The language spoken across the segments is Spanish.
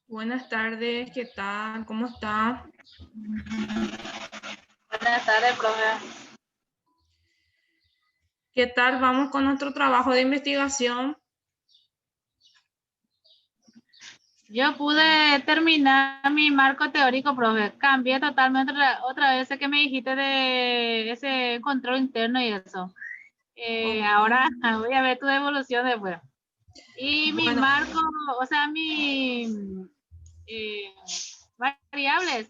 Buenas tardes, ¿qué tal? ¿Cómo está? Buenas tardes, profe. ¿Qué tal? Vamos con nuestro trabajo de investigación. Yo pude terminar mi marco teórico, profe. Cambié totalmente otra vez ese que me dijiste de ese control interno y eso. Ok. Ahora voy a ver tu devolución después. Y mi Bueno, marco, o sea, mi eh, variables,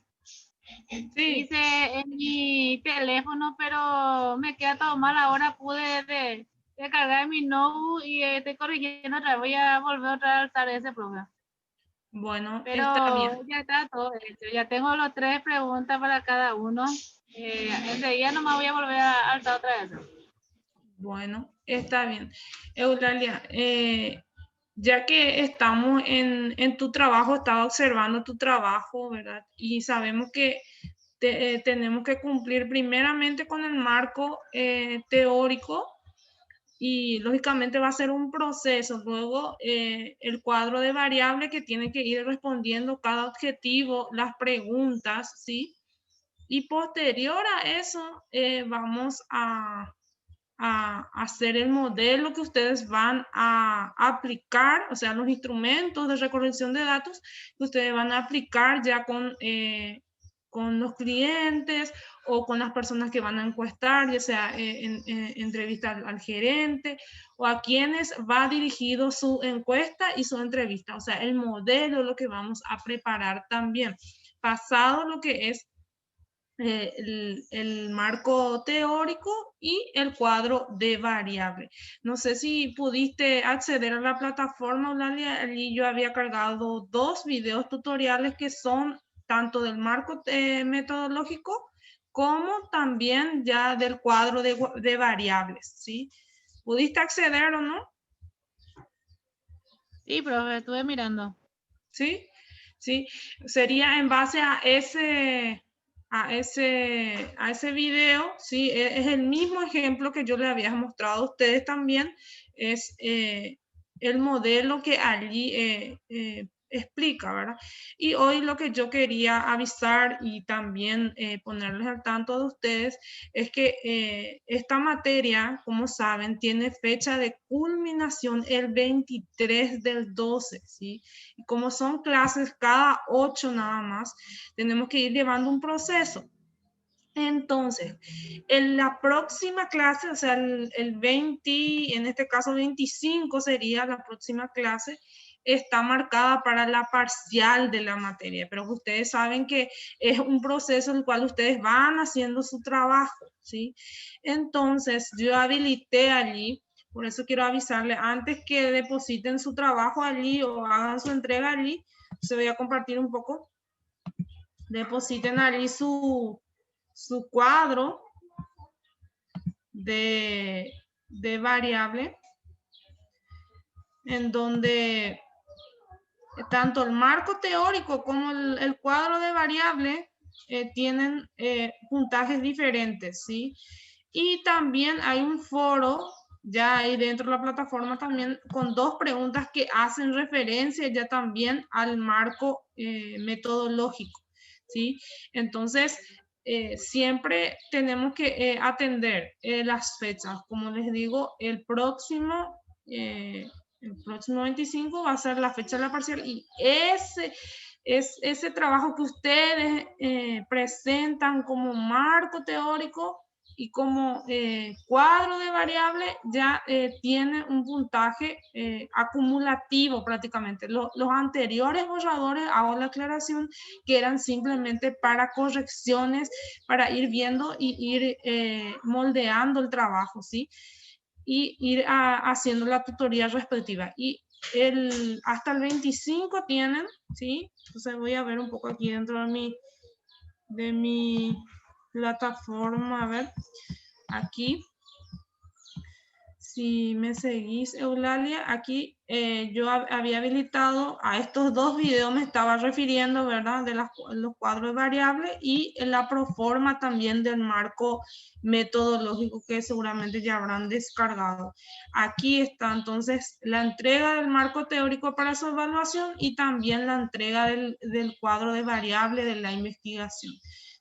sí, hice en mi teléfono, pero me queda todo mal. Ahora pude de cargar mi notebook y estoy corrigiendo otra vez. Voy a volver otra vez a alzar ese, profe. bueno, Pero está bien. ya está todo hecho. Ya tengo las 3 preguntas para cada uno. Enseguida nomás voy a volver a alzar otra vez. Bueno, está bien. Eulalia, ya que estamos en tu trabajo, estaba observando tu trabajo, ¿verdad? Y sabemos que tenemos que cumplir primeramente con el marco teórico y lógicamente va a ser un proceso. Luego, el cuadro de variables que tiene que ir respondiendo cada objetivo, las preguntas, ¿sí? Y posterior a eso, vamos a hacer el modelo que ustedes van a aplicar, o sea, los instrumentos de recolección de datos que ustedes van a aplicar ya con los clientes o con las personas que van a encuestar, ya sea entrevista al gerente o a quienes va dirigido su encuesta y su entrevista. O sea, el modelo, lo que vamos a preparar también, pasado lo que es el marco teórico y el cuadro de variable. No sé si pudiste acceder a la plataforma, Eulalia. Allí yo había cargado 2 videos tutoriales que son tanto del marco metodológico como también ya del cuadro de variables, ¿sí? ¿Pudiste acceder o no? Sí, profe, estuve mirando. ¿Sí? ¿Sí? Sería en base a ese video, ¿sí? Es el mismo ejemplo que yo le había mostrado a ustedes también, es el modelo que allí explica, ¿verdad? Y hoy lo que yo quería avisar y también ponerles al tanto de ustedes es que esta materia, como saben, tiene fecha de culminación el 23 del 12, ¿sí? Y como son clases cada 8 nada más, tenemos que ir llevando un proceso. Entonces, en la próxima clase, o sea, el 20, en este caso 25 sería la próxima clase, está marcada para la parcial de la materia, pero ustedes saben que es un proceso en el cual ustedes van haciendo su trabajo, ¿sí? Entonces, yo habilité allí, por eso quiero avisarle, antes que depositen su trabajo allí o hagan su entrega allí, se voy a compartir un poco, depositen allí su cuadro de variable, en donde tanto el marco teórico como el cuadro de variable tienen puntajes diferentes, ¿sí? Y también hay un foro ya ahí dentro de la plataforma también con 2 preguntas que hacen referencia ya también al marco metodológico, ¿sí? Entonces, siempre tenemos que atender las fechas. Como les digo, el próximo 25 va a ser la fecha de la parcial y ese trabajo que ustedes presentan como marco teórico y como cuadro de variable ya tiene un puntaje acumulativo prácticamente. Los anteriores borradores, hago la aclaración, que eran simplemente para correcciones, para ir viendo y ir moldeando el trabajo, ¿sí? Y ir haciendo la tutoría respectiva. Y hasta el 25 tienen, ¿sí? Entonces voy a ver un poco aquí dentro de mi plataforma, a ver, aquí, Si me seguís, Eulalia, aquí yo había habilitado a estos dos videos, me estaba refiriendo, ¿verdad? De los cuadros de variables y la proforma también del marco metodológico que seguramente ya habrán descargado. Aquí está entonces la entrega del marco teórico para su evaluación y también la entrega del cuadro de variables de la investigación,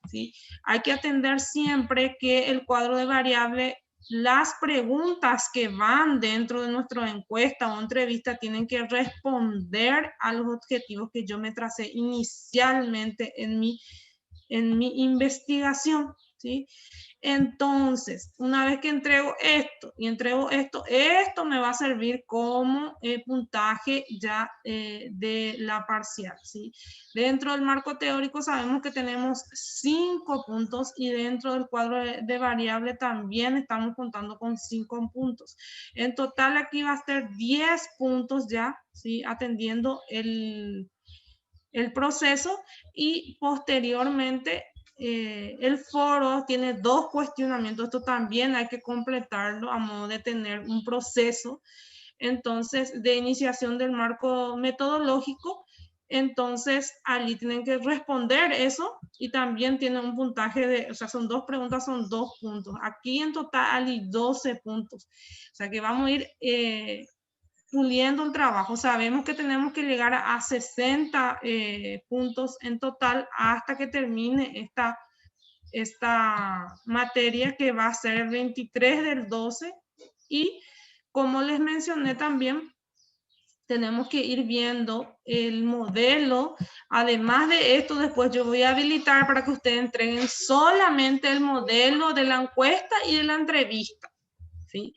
¿sí? Hay que atender siempre que el cuadro de variables, las preguntas que van dentro de nuestra encuesta o entrevista tienen que responder a los objetivos que yo me tracé inicialmente en mi investigación, ¿sí? Entonces, una vez que entrego esto y entrego esto, esto me va a servir como puntaje ya de la parcial, ¿sí? Dentro del marco teórico sabemos que tenemos 5 puntos y dentro del cuadro de variable también estamos contando con 5 puntos. En total aquí va a ser 10 puntos ya, ¿sí? Atendiendo el proceso y posteriormente el foro tiene 2 cuestionamientos. Esto también hay que completarlo a modo de tener un proceso, entonces, de iniciación del marco metodológico. Entonces, allí tienen que responder eso y también tienen un puntaje de, o sea, son 2 preguntas, son 2 puntos. Aquí en total hay 12 puntos. O sea, que vamos a ir puliendo el trabajo. Sabemos que tenemos que llegar a 60 puntos en total hasta que termine esta materia, que va a ser el 23 del 12. Y como les mencioné también, tenemos que ir viendo el modelo. Además de esto, después yo voy a habilitar para que ustedes entreguen solamente el modelo de la encuesta y de la entrevista, ¿sí?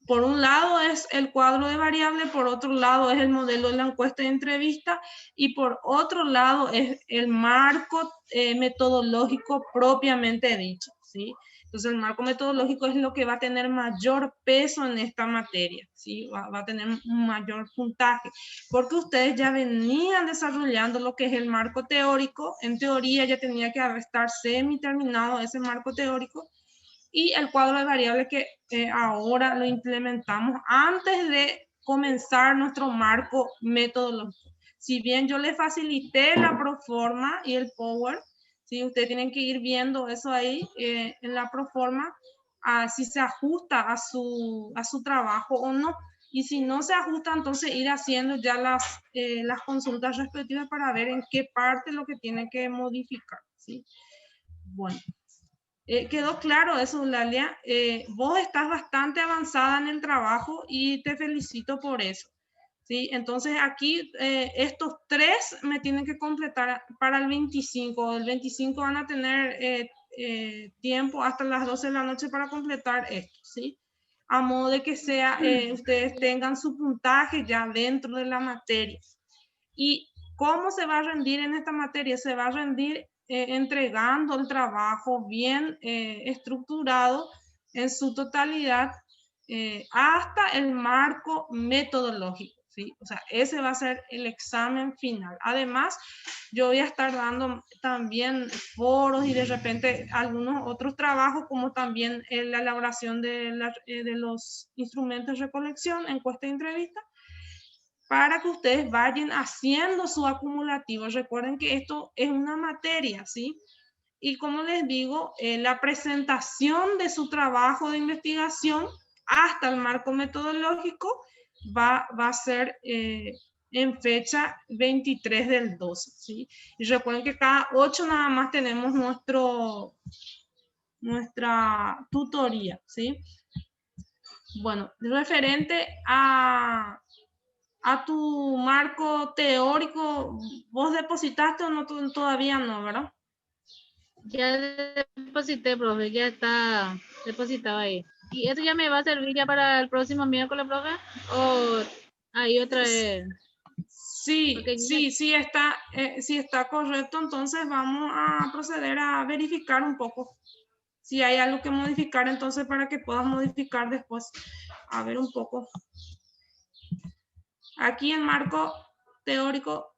Por un lado es el cuadro de variables, por otro lado es el modelo de la encuesta de entrevista y por otro lado es el marco metodológico propiamente dicho, ¿sí? Entonces el marco metodológico es lo que va a tener mayor peso en esta materia, ¿sí? Va a tener un mayor puntaje, porque ustedes ya venían desarrollando lo que es el marco teórico. En teoría ya tenía que estar semi-terminado ese marco teórico, y el cuadro de variables que ahora lo implementamos antes de comenzar nuestro marco metodológico. Si bien yo le facilité la proforma y el Power, ¿sí? Ustedes tienen que ir viendo eso ahí en la proforma, si se ajusta a su trabajo o no. Y si no se ajusta, entonces ir haciendo ya las consultas respectivas para ver en qué parte lo que tiene que modificar, ¿sí? Bueno. ¿Quedó claro eso, Eulalia? Vos estás bastante avanzada en el trabajo y te felicito por eso, ¿sí? Entonces aquí estos 3 me tienen que completar para el 25. El 25 van a tener tiempo hasta las 12 de la noche para completar esto, ¿sí? A modo de que ustedes tengan su puntaje ya dentro de la materia. ¿Y cómo se va a rendir en esta materia? Se va a rendir entregando el trabajo bien estructurado en su totalidad hasta el marco metodológico, ¿sí? O sea, ese va a ser el examen final. Además, yo voy a estar dando también foros y de repente algunos otros trabajos, como también la elaboración de los instrumentos de recolección, encuesta y entrevista, para que ustedes vayan haciendo su acumulativo. Recuerden que esto es una materia, ¿sí? Y como les digo, la presentación de su trabajo de investigación hasta el marco metodológico va a ser en fecha 23 del 12, ¿sí? Y recuerden que cada 8 nada más tenemos nuestra tutoría, ¿sí? Bueno, referente a tu marco teórico, ¿vos depositaste o no? Todavía no, ¿verdad? Ya deposité, profe, ya está depositado ahí. ¿Y eso ya me va a servir ya para el próximo miércoles, profe? ¿O hay otra vez? Sí, sí está correcto. Entonces vamos a proceder a verificar un poco si hay algo que modificar, entonces para que puedas modificar después. A ver un poco. Aquí en marco teórico,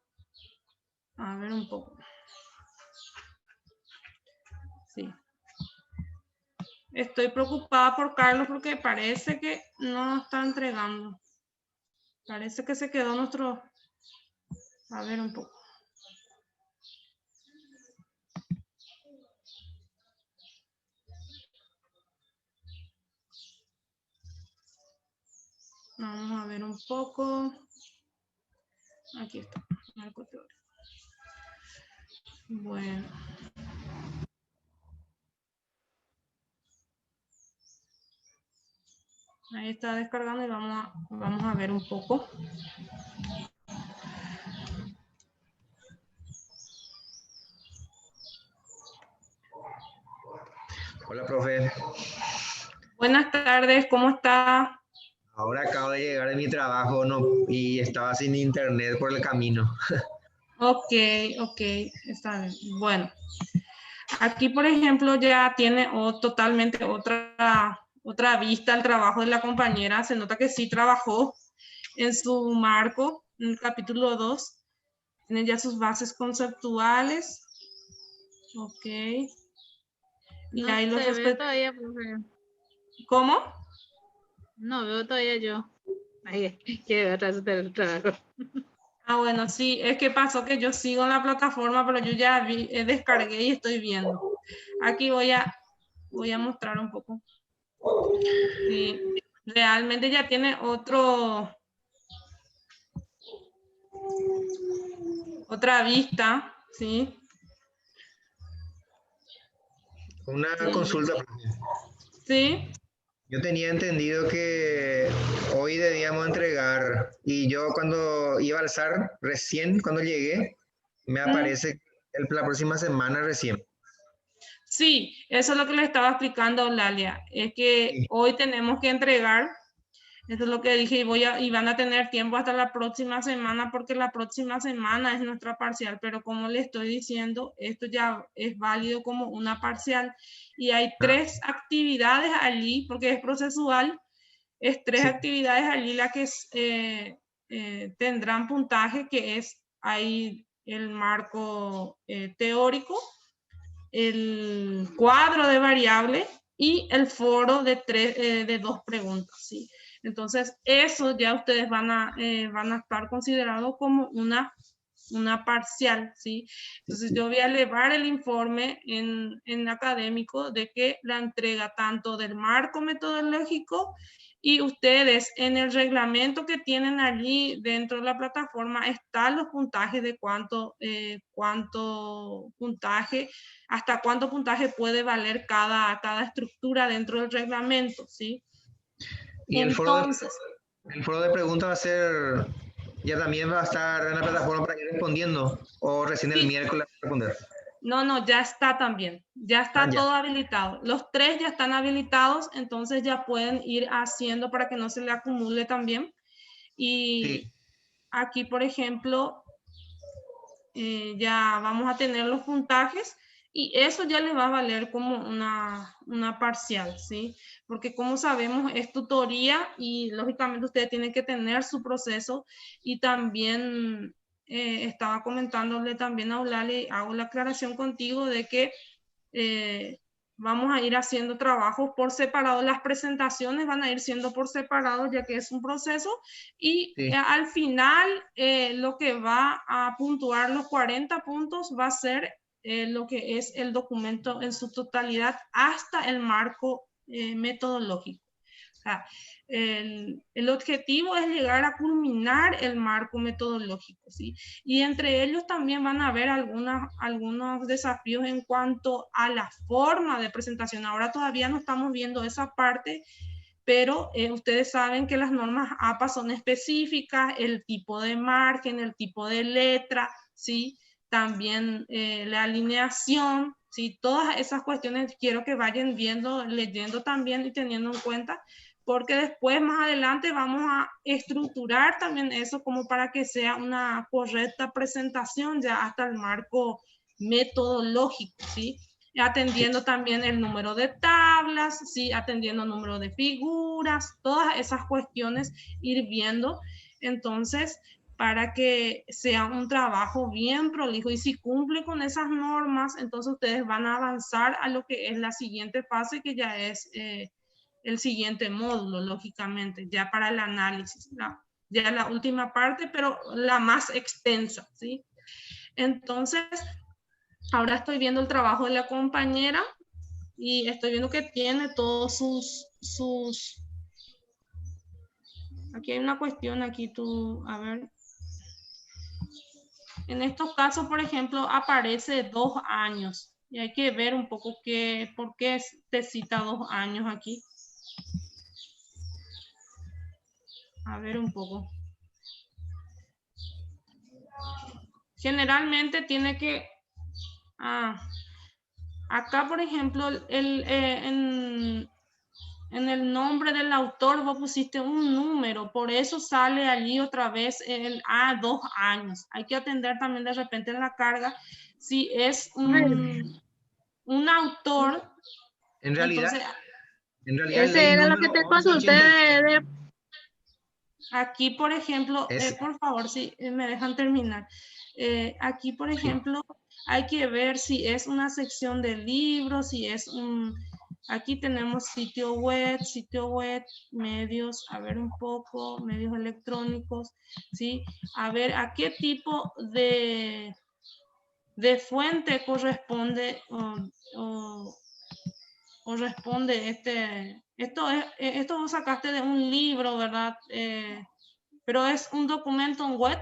a ver un poco. Sí. Estoy preocupada por Carlos porque parece que no está entregando. Parece que se quedó nuestro... A ver un poco. Vamos a ver un poco. Aquí está, marco teórico. Bueno. Ahí está descargando y vamos a ver un poco. Hola, profe. Buenas tardes, ¿cómo está? Ahora acabo de llegar de mi trabajo, y estaba sin internet por el camino. Ok, está bien. Bueno, aquí por ejemplo ya tiene totalmente otra vista al trabajo de la compañera. Se nota que sí trabajó en su marco, en el capítulo 2. Tiene ya sus bases conceptuales. Ok. Y No ahí los se ve todavía, profe. ¿Cómo? No veo todavía yo. Ahí, que veo atrás del trabajo. Ah, bueno, sí, es que pasó que yo sigo en la plataforma, pero yo ya descargué y estoy viendo. Aquí voy a mostrar un poco. Sí, realmente ya tiene otra vista, ¿sí? Una Sí. consulta, profe. Sí. Yo tenía entendido que hoy debíamos entregar y yo cuando iba a alzar, recién cuando llegué, me aparece la próxima semana recién. Sí, eso es lo que le estaba explicando a Eulalia. Es que Sí. hoy tenemos que entregar. Eso es lo que dije, y van a tener tiempo hasta la próxima semana porque la próxima semana es nuestra parcial, pero como le estoy diciendo, esto ya es válido como una parcial y hay 3 actividades allí, porque es procesual, es 3 Sí. actividades allí las que tendrán puntaje, que es ahí el marco teórico, el cuadro de variables y el foro de 2 preguntas, ¿sí? Entonces, eso ya ustedes van a estar considerados como una parcial, ¿sí? Entonces, yo voy a elevar el informe en académico de que la entrega tanto del marco metodológico y ustedes en el reglamento que tienen allí dentro de la plataforma están los puntajes de cuánto puntaje, hasta cuánto puntaje puede valer cada estructura dentro del reglamento, ¿sí? Y Entonces, el foro de preguntas va a ser, ya también va a estar en la plataforma para ir respondiendo, o recién el sí, miércoles va a responder. no, ya está también, ya está Ya. todo habilitado. Los 3 ya están habilitados, entonces ya pueden ir haciendo para que no se le acumule también. Y Sí. aquí, por ejemplo, ya vamos a tener los puntajes y eso ya les va a valer como una parcial, ¿sí? Porque como sabemos es tutoría y lógicamente ustedes tienen que tener su proceso y también estaba comentándole también a Eulalia, hago la aclaración contigo de que vamos a ir haciendo trabajos por separado. Las presentaciones van a ir siendo por separado, ya que es un proceso. Y Sí. al final, lo que va a puntuar los 40 puntos va a ser lo que es el documento en su totalidad hasta el marco metodológico. O sea, el objetivo es llegar a culminar el marco metodológico, ¿sí? Y entre ellos también van a haber algunos desafíos en cuanto a la forma de presentación. Ahora todavía no estamos viendo esa parte, pero ustedes saben que las normas APA son específicas, el tipo de margen, el tipo de letra, ¿sí? También la alineación, ¿sí? Todas esas cuestiones quiero que vayan viendo, leyendo también y teniendo en cuenta, porque después más adelante vamos a estructurar también eso como para que sea una correcta presentación ya hasta el marco metodológico, ¿sí? Atendiendo también el número de tablas, ¿sí? Atendiendo el número de figuras, todas esas cuestiones ir viendo. Entonces, para que sea un trabajo bien prolijo. Y si cumple con esas normas, entonces ustedes van a avanzar a lo que es la siguiente fase, que ya es el siguiente módulo, lógicamente, ya para el análisis. Ya la última parte, pero la más extensa, ¿sí? Entonces, ahora estoy viendo el trabajo de la compañera y estoy viendo que tiene todos sus... Aquí hay una cuestión, aquí tú, a ver. En estos casos, por ejemplo, aparece 2 años. Y hay que ver un poco por qué te cita 2 años aquí. A ver un poco. Generalmente tiene que... acá, por ejemplo, en el nombre del autor vos pusiste un número, por eso sale allí otra vez el 2 años. Hay que atender también de repente en la carga si es un autor. En realidad, Entonces, ese era lo que te consulté de... Aquí, por ejemplo, por favor, si me dejan terminar. Aquí, por ejemplo, hay que ver si es una sección de libros, si es un... Aquí tenemos sitio web, medios, a ver un poco, medios electrónicos, ¿sí? A ver a qué tipo de fuente corresponde o responde esto vos sacaste de un libro, ¿verdad? Pero es un documento en web.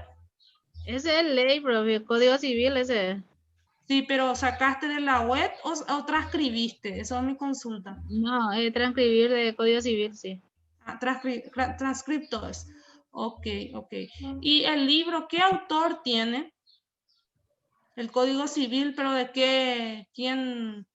Ese es ley, profe, Código Civil ese. Sí, pero sacaste de la web o transcribiste, eso es mi consulta. No, transcribir de Código Civil, sí. Transcripto es. Ok. ¿Y el libro qué autor tiene? El Código Civil, pero ¿de qué? ¿Quién?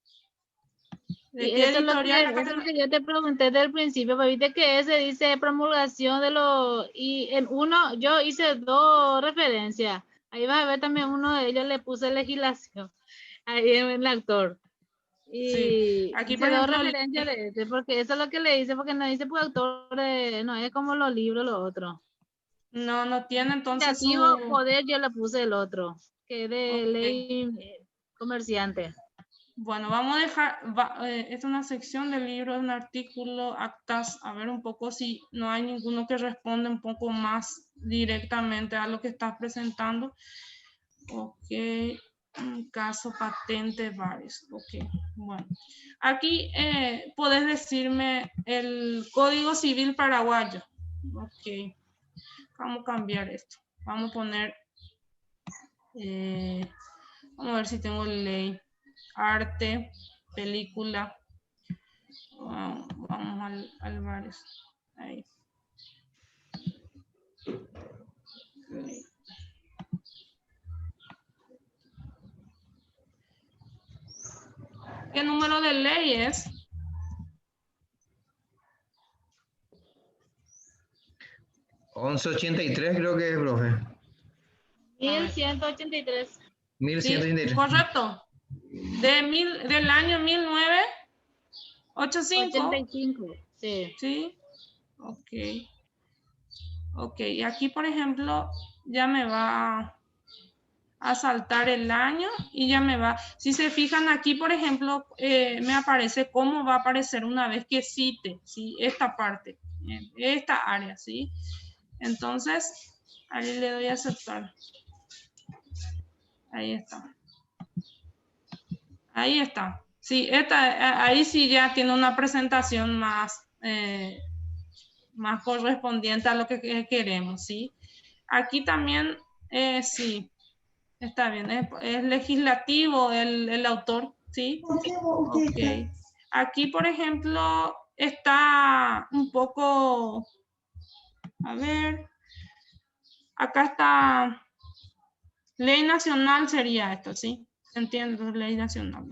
¿De qué editorial? Eso es lo que yo te pregunté desde el principio, pero viste que ese dice promulgación de lo... Y en uno, yo hice 2 referencias. Ahí vas a ver también uno de ellos le puse legislación. Ahí en el autor. Y sí. Aquí, hice por ejemplo, 2 referencias de ese, porque eso es lo que le hice, porque no dice por autor, no es como los libros, los otros. No tiene entonces Poder, yo le puse el otro, que es de ley comerciante. Bueno, vamos a dejar, es una sección del libro, un artículo, actas, a ver un poco si no hay ninguno que responde un poco más directamente a lo que estás presentando. Ok, caso patente varios. Ok, bueno. Aquí podés decirme el Código Civil paraguayo. Ok, vamos a cambiar esto. Vamos a poner, vamos a ver si tengo ley. Arte, película. Vamos al varios. Ahí. ¿Qué número de ley es? $1183 creo que es, profe. 1183. 1183. Sí, correcto. Del año 1985. Sí. Sí. Ok, y aquí, por ejemplo, ya me va a saltar el año y ya me va. Si se fijan aquí, por ejemplo, me aparece cómo va a aparecer una vez que cite, ¿sí? Esta parte, esta área, ¿sí? Entonces, ahí le doy a aceptar. Ahí está. Ahí está. Sí, ahí sí ya tiene una presentación más, más correspondiente a lo que queremos, ¿sí? Aquí también, sí, está bien. Es legislativo el autor, ¿sí? Ok. Aquí, por ejemplo, está un poco, a ver, acá está, ley nacional sería esto, ¿sí? ¿Se entiende? Ley nacional,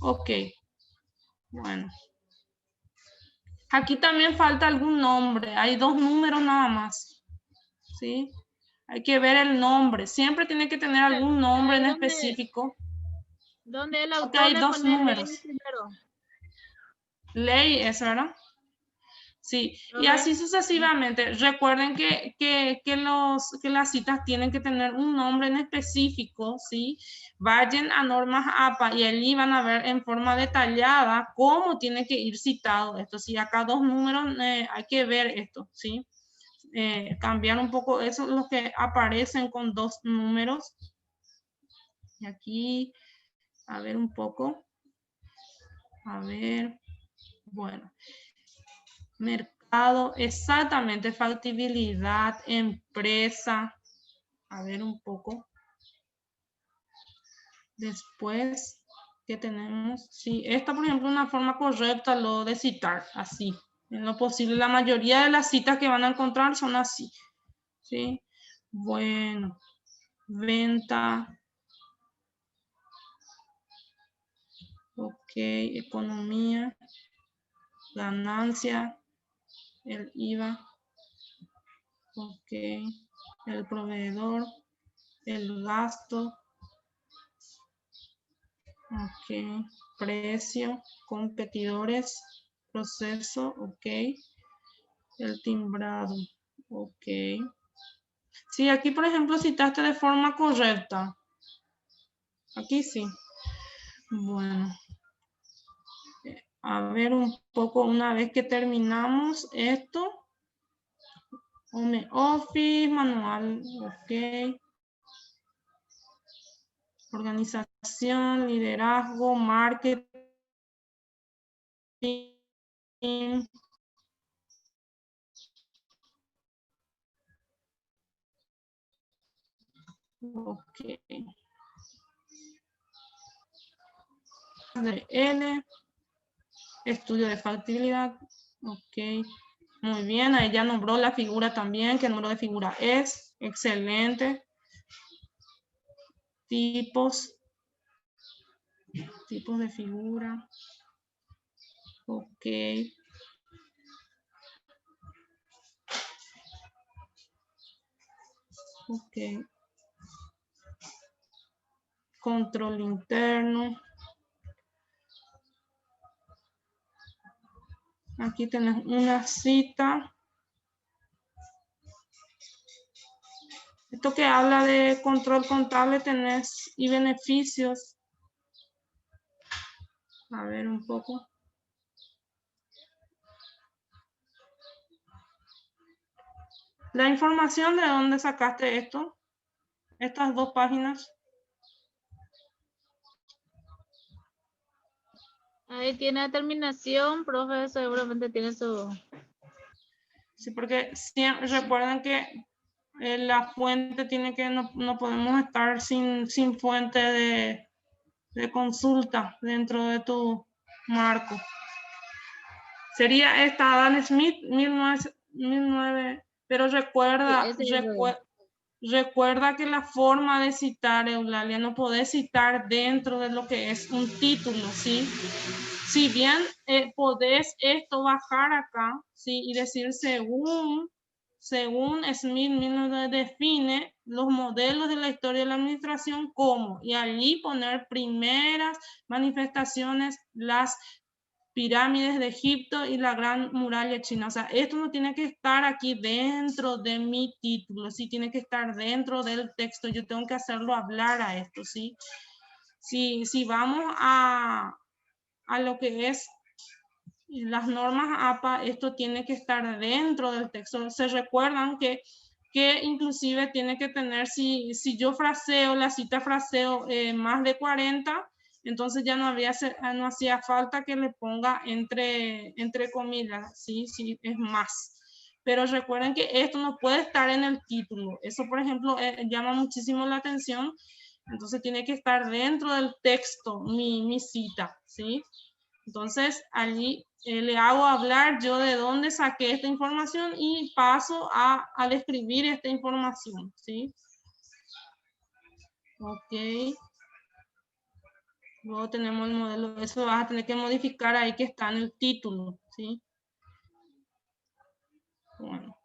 ok. Bueno. Aquí también falta algún nombre. Hay 2 números nada más. ¿Sí? Hay que ver el nombre. Siempre tiene que tener algún nombre en específico. ¿Dónde el autor Porque hay le 2 pone números. ley primero? Ley es, ¿verdad? Sí, y así sucesivamente. Recuerden que las citas tienen que tener un nombre en específico, ¿sí? Vayan a normas APA y allí van a ver en forma detallada cómo tiene que ir citado esto. Si acá 2 números, hay que ver esto, ¿sí? Cambiar un poco eso, los que aparecen con 2 números. Y aquí, a ver un poco. A ver, bueno. Mercado, exactamente, factibilidad, empresa. A ver un poco. Después, ¿qué tenemos? Sí, esta, por ejemplo, una forma correcta lo de citar, así. En lo posible, la mayoría de las citas que van a encontrar son así. ¿Sí? Bueno, venta. Ok, economía. Ganancia. El IVA. Ok, el proveedor. El gasto. Ok, precio, competidores, proceso, ok. El timbrado, ok. Sí, aquí por ejemplo citaste de forma correcta. Aquí sí. Bueno. A ver un poco una vez que terminamos esto. Home Office, manual, ok. Organización, liderazgo, marketing. Ok. L, estudio de factibilidad. Ok. Muy bien, ahí ya nombró la figura también. ¿Qué número de figura es? Excelente. Tipos. Tipos de figura. Ok. Ok. Control interno. Aquí tenés una cita. Esto que habla de control contable tenés y beneficios. A ver un poco. La información de dónde sacaste esto. Estas 2 páginas. Ahí tiene la terminación, profe, seguramente tiene su... Sí, porque recuerden que la fuente tiene que, no podemos estar sin fuente de consulta dentro de tu marco. Sería esta Adam Smith, 19, pero recuerda, recuerda que la forma de citar, Eulalia, no podés citar dentro de lo que es un título, ¿sí? Si bien podés esto bajar acá, ¿sí? Y decir según Smith define los modelos de la historia de la administración como, y allí poner primeras manifestaciones, las pirámides de Egipto y la gran muralla china. O sea, esto no tiene que estar aquí dentro de mi título, sí tiene que estar dentro del texto. Yo tengo que hacerlo hablar a esto, ¿sí? Si vamos a lo que es las normas APA, esto tiene que estar dentro del texto. Se recuerdan que inclusive tiene que tener, si yo fraseo, la cita fraseo más de 40, entonces ya no hacía falta que le ponga entre comillas, ¿sí? Es más. Pero recuerden que esto no puede estar en el título. Eso, por ejemplo, llama muchísimo la atención. Entonces tiene que estar dentro del texto mi cita, ¿sí? Entonces, allí le hago hablar yo de dónde saqué esta información y paso a describir esta información, ¿sí? Ok. Luego tenemos el modelo, eso vas a tener que modificar ahí que está en el título, ¿sí? Bueno.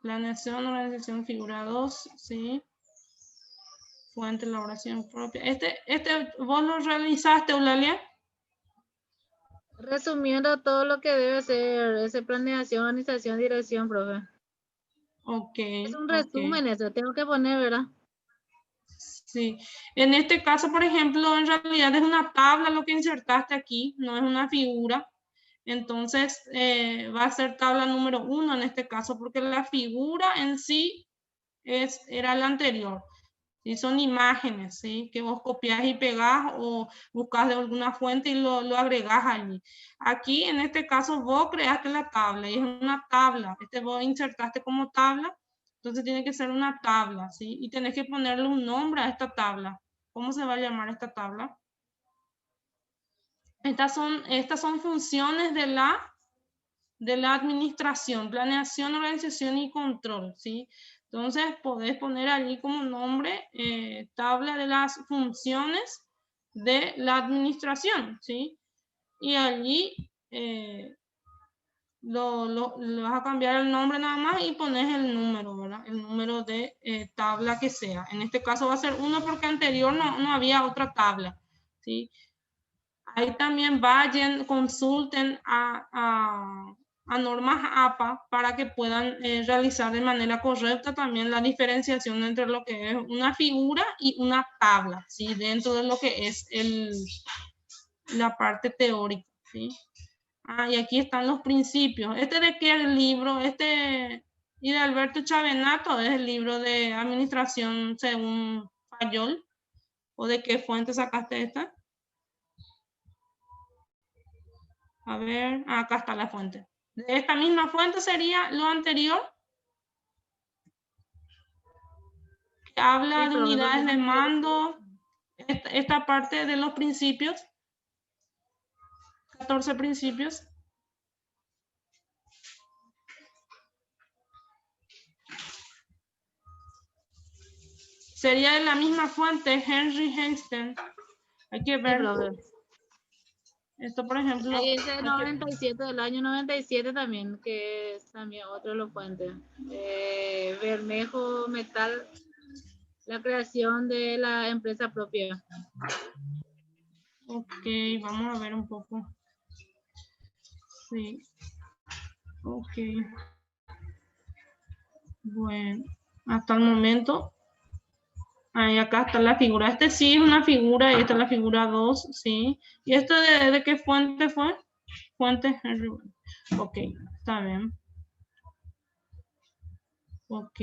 Planeación, organización, figura 2, ¿sí? Fuente, elaboración propia. ¿Vos lo realizaste, Eulalia? Resumiendo todo lo que debe ser esa planeación, organización, dirección, profe. Ok, Es un ok. resumen eso, tengo que poner, ¿verdad? Sí. En este caso, por ejemplo, en realidad es una tabla lo que insertaste aquí, no es una figura. Entonces, va a ser tabla número 1 en este caso, porque la figura en sí era la anterior. ¿Sí? Son imágenes, ¿sí? Que vos copias y pegás o buscas de alguna fuente y lo agregás allí. Aquí, en este caso, vos creaste la tabla y es una tabla. Vos insertaste como tabla, entonces tiene que ser una tabla, ¿sí? Y tenés que ponerle un nombre a esta tabla. ¿Cómo se va a llamar esta tabla? Estas son funciones de la administración, planeación, organización y control, ¿sí? Entonces, podés poner allí como nombre tabla de las funciones de la administración, ¿sí? Y allí le vas a cambiar el nombre nada más y pones el número, ¿verdad? El número de tabla que sea. En este caso va a ser 1 porque anterior no había otra tabla, ¿sí? Ahí también vayan, consulten a normas APA para que puedan realizar de manera correcta también la diferenciación entre lo que es una figura y una tabla, ¿sí? Dentro de lo que es la parte teórica, ¿sí? Y aquí están los principios. ¿Este de qué es el libro? Y de Alberto Chavenato es el libro de administración según Fayol. ¿O de qué fuente sacaste esta? A ver, acá está la fuente. De esta misma fuente sería lo anterior, que habla Sí, de profe, porque unidades de no me dio. mando, esta parte de los principios, 14 principios. Sería de la misma fuente, Henry Einstein. Hay que Sí, ver. profe. Esto, por ejemplo. Ahí dice 97, del año 97 también, que es también otro de los puentes. Bermejo Metal, la creación de la empresa propia. Ok, vamos a ver un poco. Sí. Ok. Bueno, hasta el momento. Ahí acá está la figura. Este sí es una figura y esta es la figura 2, sí. ¿Y esto de qué fuente fue? Fuente Henry. Ok, está bien. Ok.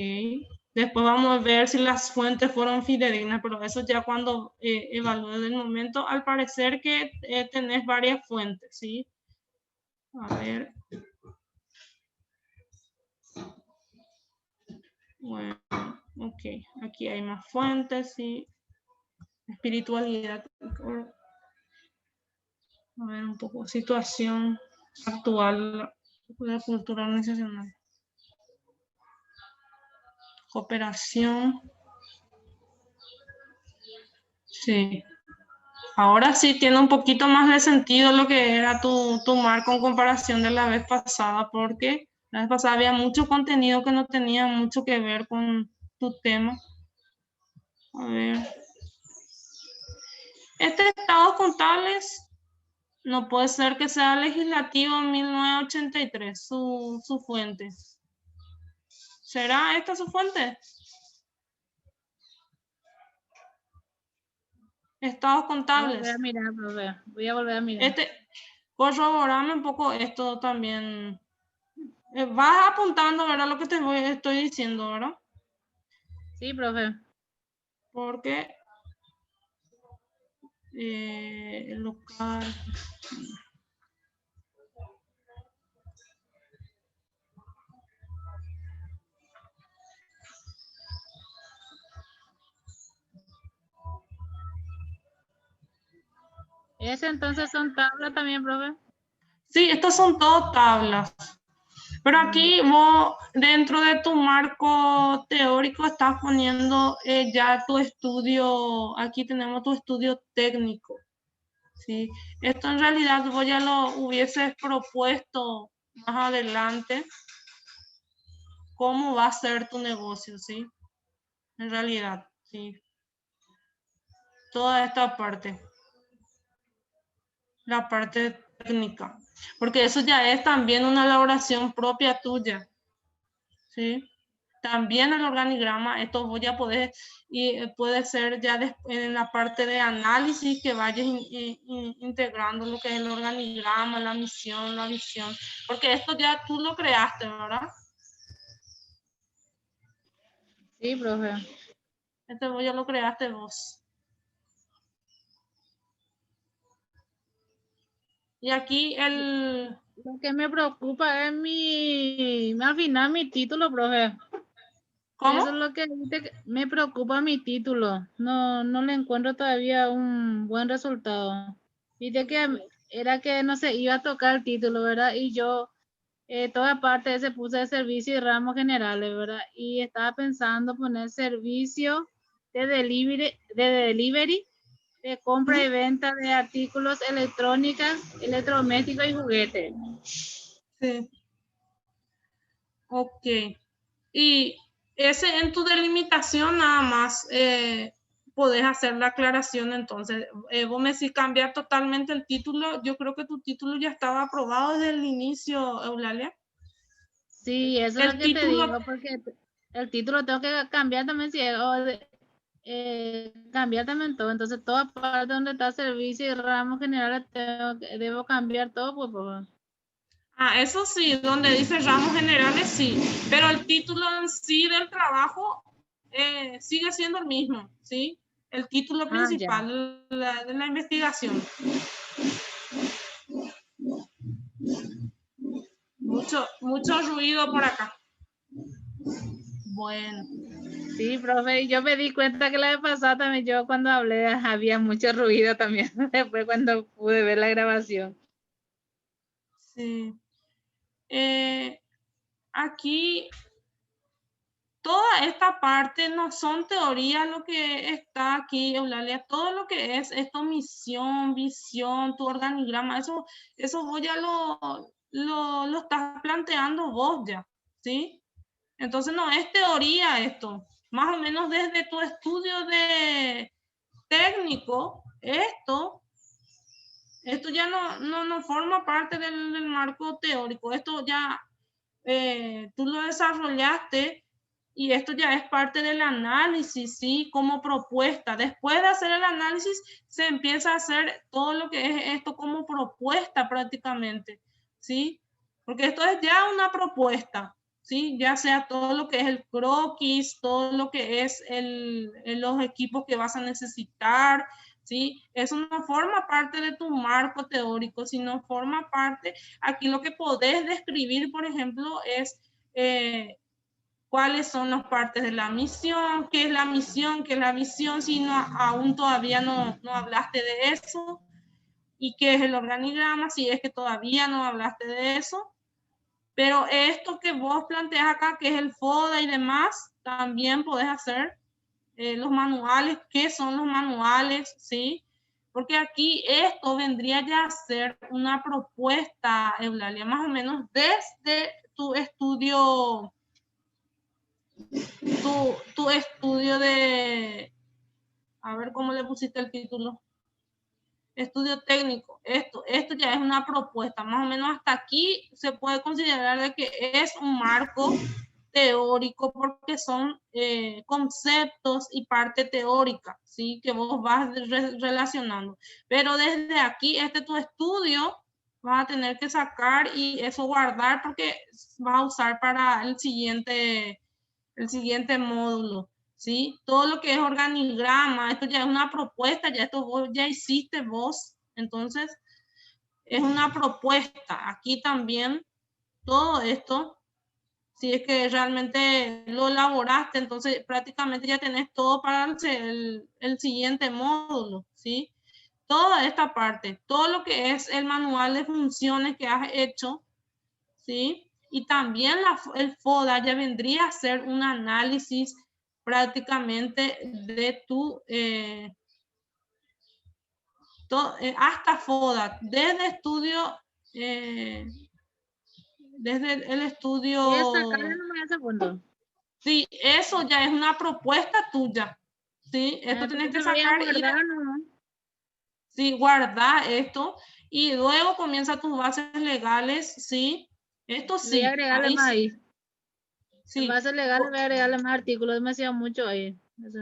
Después vamos a ver si las fuentes fueron fidedignas, pero eso ya cuando evalúe del momento. Al parecer que tenés varias fuentes, ¿sí? A ver. Bueno, ok. Aquí hay más fuentes, ¿sí? Espiritualidad. A ver un poco. Situación actual de la cultura organizacional. Cooperación. Sí. Ahora sí tiene un poquito más de sentido lo que era tu marco en comparación de la vez pasada, porque la vez pasada había mucho contenido que no tenía mucho que ver con tu tema. A ver. Este estados contables no puede ser que sea legislativo en 1983, su fuente. ¿Será esta su fuente? Estados Voy a volver contables. a mirar, profe. Voy a volver a mirar. Corroborame un poco esto también. Vas apuntando, ¿verdad? Lo que estoy diciendo, ¿verdad? Sí, profe. Porque el local. Ese entonces son tablas también, profe. Sí, estas son todas tablas. Pero aquí vos, dentro de tu marco teórico, estás poniendo ya tu estudio. Aquí tenemos tu estudio técnico. ¿Sí? Esto en realidad vos ya lo hubieses propuesto más adelante. ¿Cómo va a ser tu negocio? ¿Sí? En realidad, ¿sí? Toda esta parte. La parte técnica, porque eso ya es también una elaboración propia tuya, ¿sí? También el organigrama, esto vos ya podés, y puede ser ya en la parte de análisis que vayas integrando lo que es el organigrama, la misión, la visión, porque esto ya tú lo creaste, ¿verdad? Sí, profe. Este vos ya lo creaste vos. Y aquí Lo que me preocupa es al final mi título, profe. ¿Cómo? Eso es lo que me preocupa mi título. No le encuentro todavía un buen resultado. Viste que era que no se iba a tocar el título, ¿verdad? Y yo, toda parte se puse de servicio y ramos generales, ¿verdad? Y estaba pensando poner servicio de delivery, de compra y venta de artículos electrónicos, electrodomésticos y juguetes. Sí. Ok. Y ese en tu delimitación nada más podés hacer la aclaración entonces. Vos me decís cambiar totalmente el título. Yo creo que tu título ya estaba aprobado desde el inicio, Eulalia. Sí, eso es El lo que te título, digo, porque el título tengo que cambiar también, si cambiar también todo. Entonces, toda parte donde está servicio y ramos generales, debo cambiar todo, pues. eso sí, donde dice ramos generales, sí. Pero el título en sí del trabajo sigue siendo el mismo, ¿sí? El título Ya. principal de la investigación. Mucho ruido por acá. Bueno. Sí, profe, yo me di cuenta que la vez pasada también yo cuando hablé había mucho ruido también, después cuando pude ver la grabación. Sí. Aquí toda esta parte no son teorías lo que está aquí, Eulalia, todo lo que es esto, misión, visión, tu organigrama, eso vos ya lo estás planteando vos ya, ¿sí? Entonces no es teoría esto, más o menos desde tu estudio de técnico, esto ya no forma parte del marco teórico, esto ya tú lo desarrollaste y esto ya es parte del análisis, ¿sí? Como propuesta. Después de hacer el análisis, se empieza a hacer todo lo que es esto como propuesta prácticamente, ¿sí? Porque esto es ya una propuesta, ¿sí? Ya sea todo lo que es el croquis, todo lo que es los equipos que vas a necesitar, ¿sí? Eso no forma parte de tu marco teórico, sino forma parte, aquí lo que podés describir, por ejemplo, es cuáles son las partes de la misión, qué es la misión, qué es la visión, si no, aún todavía no hablaste de eso, y qué es el organigrama, si es que todavía no hablaste de eso. Pero esto que vos planteas acá, que es el FODA y demás, también podés hacer los manuales, qué son los manuales, ¿sí? Porque aquí esto vendría ya a ser una propuesta, Eulalia, más o menos desde tu estudio, tu estudio de, a ver cómo le pusiste el título, estudio técnico, esto ya es una propuesta, más o menos hasta aquí se puede considerar de que es un marco teórico porque son conceptos y parte teórica, ¿sí? Que vos vas relacionando. Pero desde aquí, tu estudio, vas a tener que sacar y eso guardar porque vas a usar para el siguiente módulo, ¿sí? Todo lo que es organigrama, esto ya es una propuesta, ya esto vos ya hiciste vos, entonces es una propuesta. Aquí también todo esto, si es que realmente lo elaboraste, entonces prácticamente ya tenés todo para el siguiente módulo, ¿sí? Toda esta parte, todo lo que es el manual de funciones que has hecho, ¿sí? Y también el FODA ya vendría a ser un análisis prácticamente de tu, hasta FODA, desde estudio, desde el Es estudio. sacarle nomás el segundo. Sí, eso ya es una propuesta tuya. Sí, esto tienes que Entonces voy a sacar y guardar, ¿no? sí, guarda esto Y luego comienza tus bases legales, ¿sí? Esto sí. Voy a agregarle más ahí. Sí. En bases legales voy a agregarle más artículos, demasiado mucho ahí. Eso.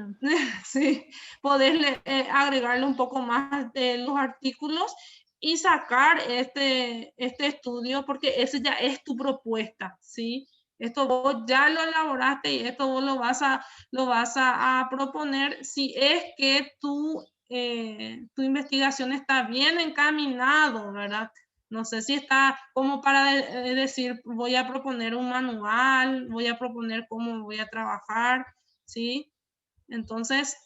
Sí, poder agregarle un poco más de los artículos y sacar este estudio, porque ese ya es tu propuesta, ¿sí? Esto vos ya lo elaboraste y esto vos lo vas a proponer si es que tu investigación está bien encaminado, ¿verdad? No sé si está como para decir, voy a proponer un manual, voy a proponer cómo voy a trabajar, ¿sí? Entonces,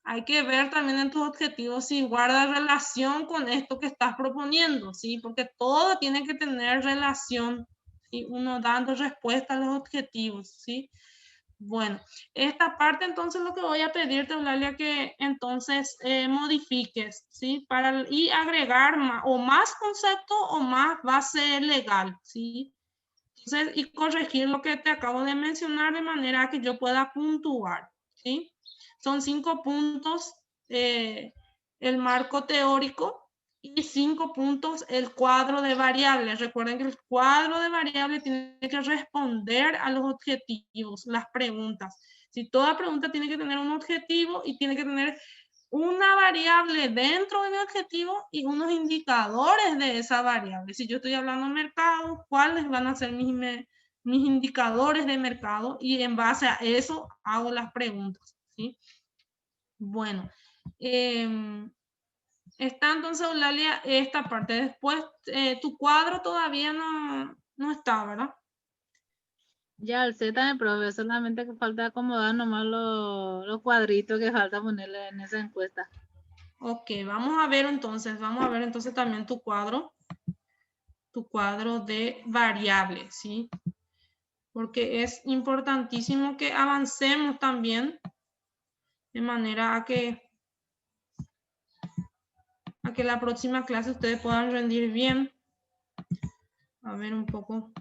hay que ver también en tus objetivos si guarda relación con esto que estás proponiendo, ¿sí? Porque todo tiene que tener relación, ¿sí? Uno dando respuesta a los objetivos, ¿sí? Bueno, esta parte entonces lo que voy a pedirte, Eulalia, que entonces modifiques, ¿sí? Y agregar más concepto o más base legal, ¿sí? Entonces, y corregir lo que te acabo de mencionar de manera que yo pueda puntuar, ¿sí? Son 5 puntos el marco teórico y 5 puntos el cuadro de variables. Recuerden que el cuadro de variables tiene que responder a los objetivos, las preguntas. Si toda pregunta tiene que tener un objetivo y tiene que tener una variable dentro de mi objetivo y unos indicadores de esa variable. Si yo estoy hablando de mercado, ¿cuáles van a ser mis indicadores de mercado? Y en base a eso hago las preguntas, ¿sí? Bueno, está entonces, Eulalia, esta parte. Después, tu cuadro todavía no está, ¿verdad? Ya el Z me profe, solamente que falta acomodar nomás los cuadritos que falta ponerle en esa encuesta. Ok, vamos a ver entonces también tu cuadro de variables, ¿sí? Porque es importantísimo que avancemos también de manera a que la próxima clase ustedes puedan rendir bien. A ver un poco.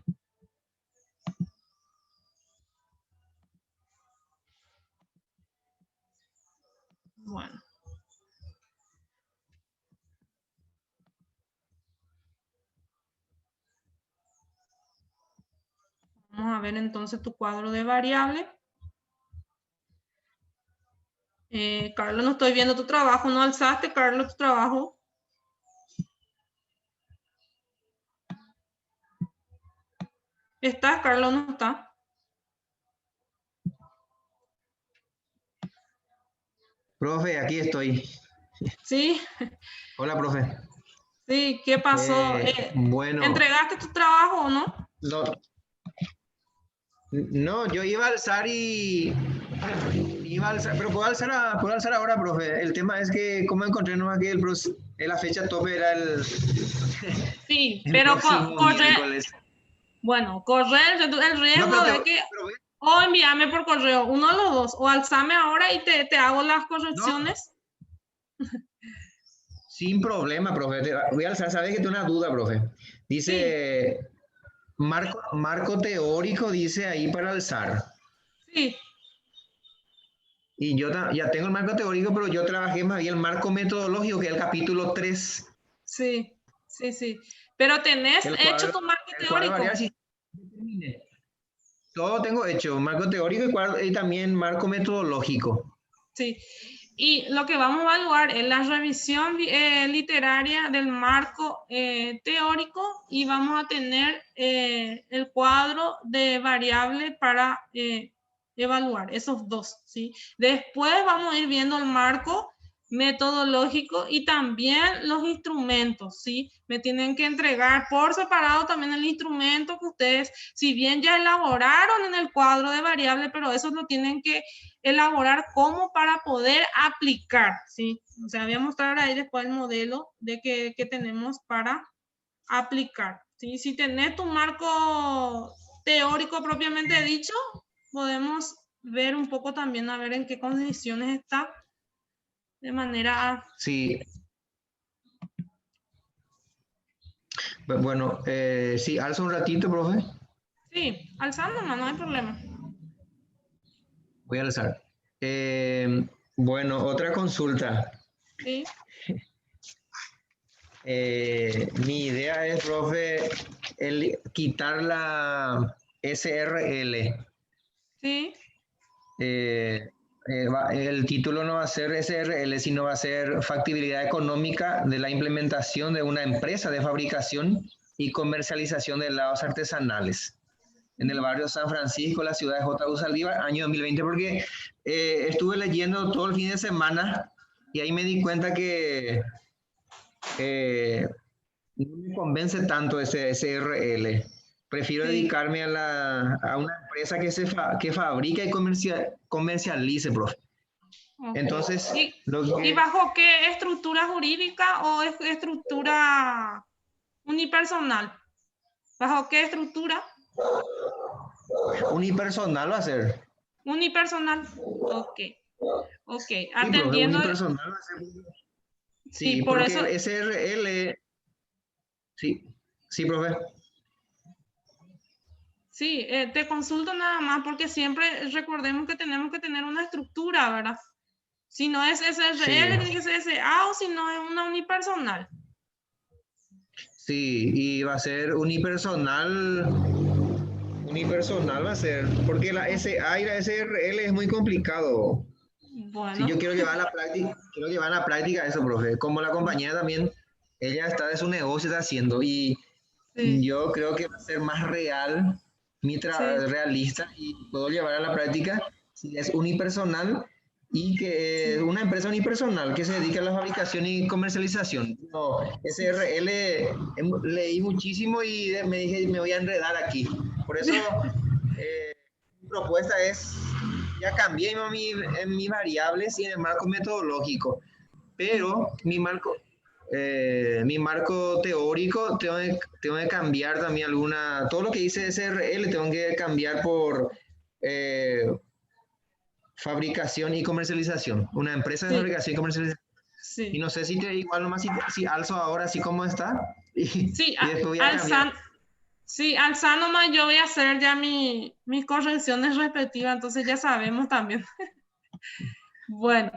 Bueno. Vamos a ver entonces tu cuadro de variable. Carlos, no estoy viendo tu trabajo. ¿No alzaste, Carlos, tu trabajo? ¿Estás, Carlos? ¿No está? Profe, aquí estoy. Sí. Hola, profe. Sí, ¿qué pasó? Bueno, ¿Entregaste tu trabajo o no? no, yo iba a alzar pero puedo alzar ahora, profe. El tema es que, como encontré nomás que la fecha tope era Sí, el pero próximo miércoles. Bueno, correr el riesgo No, de que o envíame por correo, uno de los dos, o alzame ahora y te hago las correcciones. No, sin problema, profe. Voy a alzar, ¿sabes que tengo una duda, profe? Dice, sí. Marco teórico, dice ahí para alzar. Sí. Y yo ya tengo el marco teórico, pero yo trabajé más bien el marco metodológico, que es el capítulo 3. Sí, sí, sí. Pero tenés hecho tu marco teórico. Variable, sí. Todo tengo hecho, marco teórico y también marco metodológico. Sí. Y lo que vamos a evaluar es la revisión literaria del marco teórico y vamos a tener el cuadro de variable para evaluar esos dos, ¿sí? Después vamos a ir viendo el marco metodológico y también los instrumentos, ¿sí? Me tienen que entregar por separado también el instrumento que ustedes, si bien ya elaboraron en el cuadro de variable, pero eso lo tienen que elaborar como para poder aplicar, ¿sí? O sea, voy a mostrar ahí después el modelo de que tenemos para aplicar, ¿sí? Si tenés tu marco teórico propiamente dicho, podemos ver un poco también a ver en qué condiciones está de manera... Sí. Bueno, sí, alza un ratito, profe. Sí, alzando, no hay problema. Voy a alzar. Bueno, otra consulta. Sí. Mi idea es, profe, quitar la SRL. Sí, El título no va a ser SRL, sino va a ser factibilidad económica de la implementación de una empresa de fabricación y comercialización de helados artesanales en el barrio San Francisco, la ciudad de J.U. Saldívar, año 2020, porque estuve leyendo todo el fin de semana y ahí me di cuenta que no me convence tanto ese SRL. Prefiero sí. dedicarme a una empresa que fabrica y comercialice, profe. Ok. Entonces, ¿Y bajo qué estructura jurídica o es estructura unipersonal? ¿Bajo qué estructura? unipersonal va a ser. Unipersonal. Ok. Ok. Sí, profe, Atendiendo. unipersonal va a ser. Sí, Sí, por porque eso. el SRL, sí, sí, profe. Sí, te consulto nada más porque siempre recordemos que tenemos que tener una estructura, ¿verdad? Si no es SRL, Sí, tiene que ser SA o si no es una unipersonal. sí, y va a ser unipersonal va a ser, porque la SA y la SRL es muy complicado. Si Bueno, yo quiero llevar a la práctica eso, profe. Como la compañera también, ella está de su negocio, está haciendo, y sí, yo creo que va a ser más real, sí, realista, y puedo llevar a la práctica si es unipersonal y que sí, una empresa unipersonal que se dedica a la fabricación y comercialización. No, sí. SRL leí muchísimo y me dije, me voy a enredar aquí. Por eso, mi propuesta es, ya cambié en mis variables y en el marco metodológico, Sí. pero mi marco teórico tengo que cambiar también todo lo que dice SRL tengo que cambiar por eh, fabricación y comercialización, una empresa de Sí, fabricación y comercialización. Y sí, no sé si igual nomás si alzo ahora así como está y, sí, y después voy a cambiar. sí, alza nomás yo voy a hacer ya mis correcciones respectivas, entonces ya sabemos también. Bueno,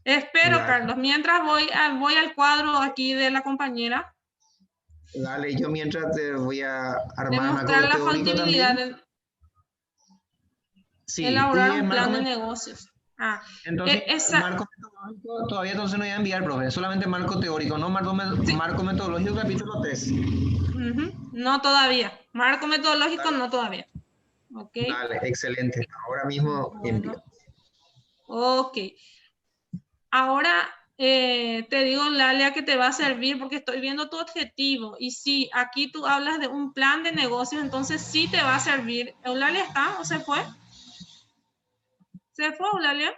espero, Dale, Carlos, mientras voy al cuadro aquí de la compañera, dale, yo mientras te voy a armar el demostrar marco la teórico factibilidad también. de Sí, elaborar y el un plan marco de negocios. Ah, entonces, esa, marco metodológico todavía entonces no voy a enviar, profe, solamente marco teórico, no sí, marco metodológico capítulo 3. no todavía. Marco metodológico, Dale, no todavía. Ok, dale, excelente. Ahora mismo envío. bueno, ok. Ahora te digo, Lalia, que te va a servir porque estoy viendo tu objetivo. Y si aquí tú hablas de un plan de negocios, entonces sí te va a servir. ¿Eulalia está o se fue? ¿Se fue, Eulalia?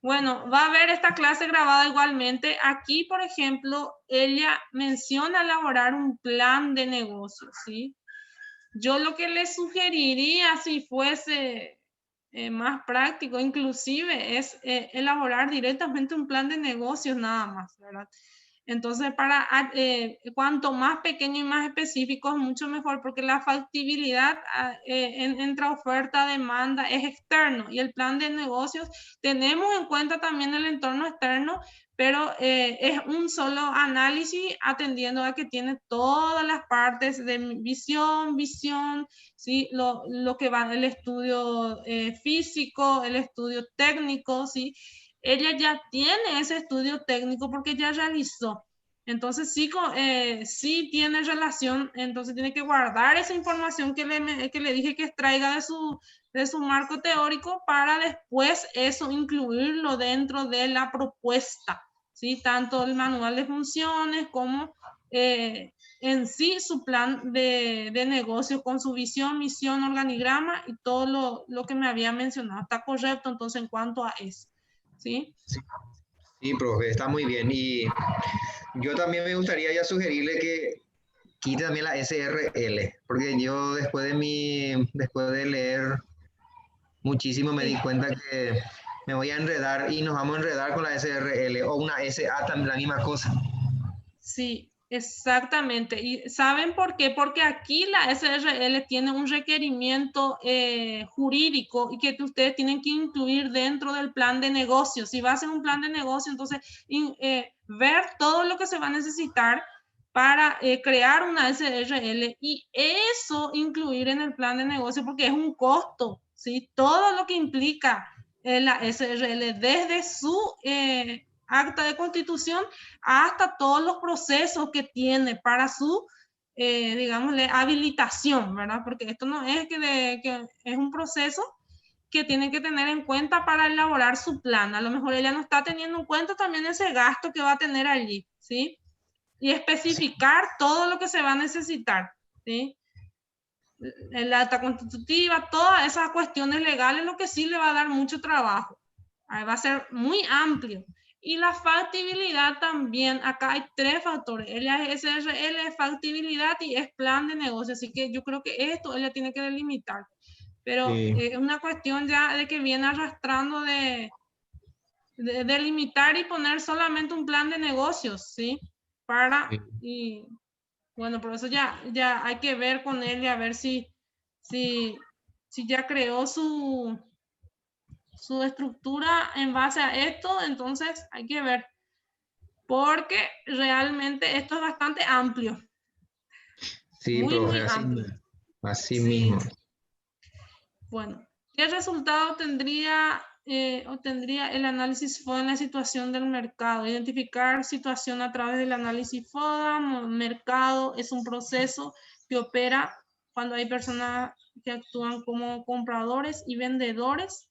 Bueno, va a haber esta clase grabada igualmente. Aquí, por ejemplo, ella menciona elaborar un plan de negocios, ¿sí? Yo lo que le sugeriría si fuese más práctico, inclusive, es elaborar directamente un plan de negocios nada más, ¿verdad? Entonces, cuanto más pequeño y más específico es mucho mejor porque la factibilidad entre oferta y demanda es externo y el plan de negocios tenemos en cuenta también el entorno externo, pero es un solo análisis atendiendo a que tiene todas las partes de visión, ¿sí? Lo que va el estudio físico, el estudio técnico, ¿sí? Ella ya tiene ese estudio técnico porque ya realizó. Entonces sí tiene relación, entonces tiene que guardar esa información que le dije que extraiga de su marco teórico para después eso incluirlo dentro de la propuesta, ¿sí? Tanto el manual de funciones como en sí su plan de negocio con su visión, misión, organigrama y todo lo que me había mencionado. Está correcto entonces en cuanto a eso, ¿sí? Sí, sí, profe, está muy bien. Y yo también me gustaría ya sugerirle que quite también la SRL, porque yo después de leer muchísimo me di Sí. cuenta que me voy a enredar y nos vamos a enredar con la SRL o una SA también la misma cosa. Sí, Exactamente. ¿Y saben por qué? Porque aquí la SRL tiene un requerimiento jurídico y que ustedes tienen que incluir dentro del plan de negocio. Si va a ser un plan de negocio, entonces ver todo lo que se va a necesitar para crear una SRL y eso incluir en el plan de negocio porque es un costo, ¿sí? Todo lo que implica la SRL desde su acta de constitución hasta todos los procesos que tiene para su, digámosle, habilitación, ¿verdad? Porque esto no es que es un proceso que tiene que tener en cuenta para elaborar su plan. A lo mejor ella no está teniendo en cuenta también ese gasto que va a tener allí, ¿sí? Y especificar todo lo que se va a necesitar, ¿sí? El acta constitutiva, todas esas cuestiones legales, lo que sí le va a dar mucho trabajo. Va a ser muy amplio. Y la factibilidad también, acá hay 3 factores. Ella es SRL, es factibilidad y es plan de negocio. Así que yo creo que esto ella tiene que delimitar. Pero es una cuestión ya de que viene arrastrando de delimitar y poner solamente un plan de negocios, ¿sí? Y bueno, por eso ya hay que ver con él y a ver si ya creó su estructura en base a esto, entonces hay que ver, porque realmente esto es bastante amplio. Sí, Muy, profe, muy amplio. así Sí. mismo. Bueno, ¿qué resultado tendría el análisis FODA en la situación del mercado? Identificar situación a través del análisis FODA. Mercado es un proceso que opera cuando hay personas que actúan como compradores y vendedores.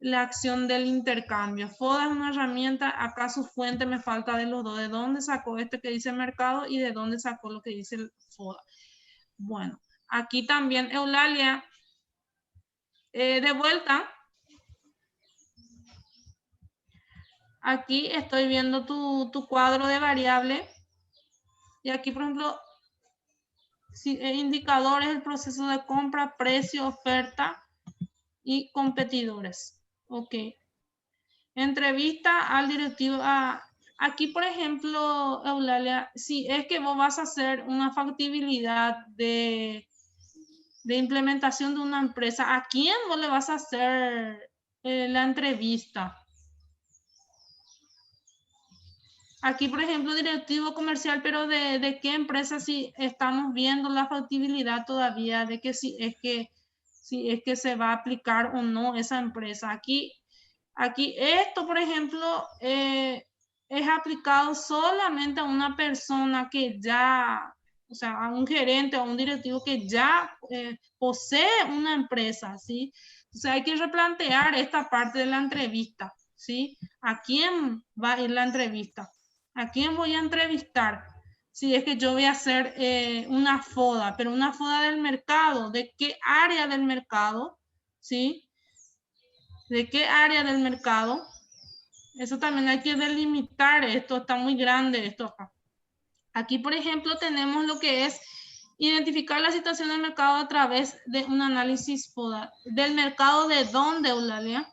La acción del intercambio. FODA es una herramienta, acá su fuente me falta de los dos, de dónde sacó este que dice mercado y de dónde sacó lo que dice el FODA. Bueno, aquí también Eulalia, de vuelta, aquí estoy viendo tu cuadro de variable y aquí por ejemplo, indicadores, el proceso de compra, precio, oferta y competidores. Ok. Entrevista al directivo. Aquí, por ejemplo, Eulalia, si es que vos vas a hacer una factibilidad de implementación de una empresa, ¿a quién vos le vas a hacer la entrevista? Aquí, por ejemplo, directivo comercial, pero ¿de qué empresa si estamos viendo la factibilidad todavía de que si es que se va a aplicar o no esa empresa? Aquí esto, por ejemplo, es aplicado solamente a una persona que ya, o sea, a un gerente o a un directivo que ya posee una empresa, ¿sí? O sea, hay que replantear esta parte de la entrevista, ¿sí? ¿A quién va a ir la entrevista? ¿A quién voy a entrevistar? Si es que yo voy a hacer una FODA, pero una FODA del mercado, ¿de qué área del mercado? ¿Sí? ¿De qué área del mercado? Eso también hay que delimitar. Esto está muy grande, esto acá. Aquí, por ejemplo, tenemos lo que es identificar la situación del mercado a través de un análisis FODA. ¿Del mercado de dónde, Eulalia?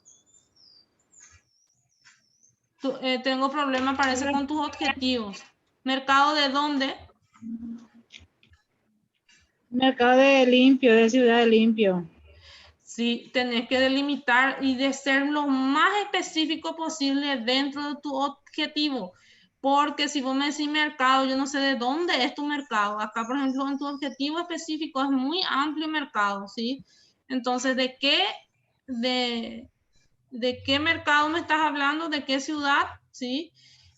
Tengo problema, parece, con tus objetivos. ¿Mercado de dónde? Mercado de limpio, de ciudad de limpio. Sí, tenés que delimitar y de ser lo más específico posible dentro de tu objetivo. Porque si vos me decís mercado, yo no sé de dónde es tu mercado. Acá, por ejemplo, en tu objetivo específico es muy amplio mercado, ¿sí? Entonces, ¿de qué mercado me estás hablando? ¿De qué ciudad? ¿Sí?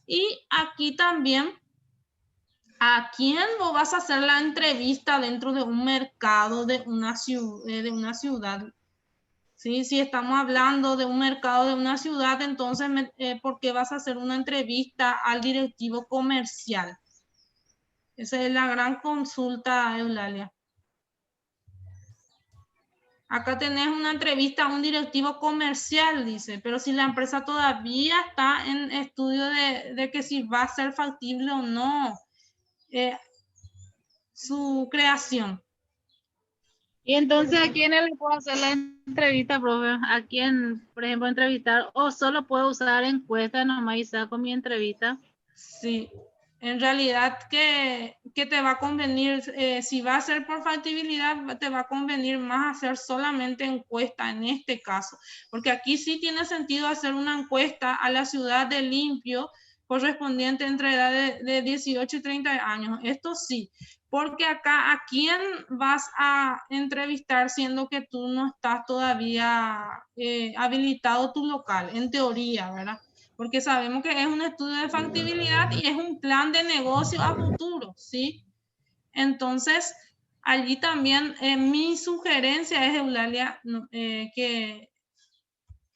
Y aquí también, ¿a quién vos vas a hacer la entrevista dentro de un mercado de una ciudad? ¿Sí? Si estamos hablando de un mercado de una ciudad, entonces, ¿por qué vas a hacer una entrevista al directivo comercial? Esa es la gran consulta, Eulalia. Acá tenés una entrevista a un directivo comercial, dice, pero si la empresa todavía está en estudio de que si va a ser factible o no su creación. Y entonces, ¿a quién le puedo hacer la entrevista, profe? ¿A quién, por ejemplo, entrevistar? ¿O solo puedo usar encuesta nomás y saco mi entrevista? Sí. En realidad que te va a convenir, si va a ser por factibilidad, te va a convenir más hacer solamente encuesta en este caso, porque aquí sí tiene sentido hacer una encuesta a la ciudad de Limpio correspondiente entre edad de 18 y 30 años. Esto sí, porque acá a quién vas a entrevistar siendo que tú no estás todavía habilitado tu local, en teoría, ¿verdad? Porque sabemos que es un estudio de factibilidad y es un plan de negocio a futuro, ¿sí? Entonces, allí también mi sugerencia es, Eulalia, que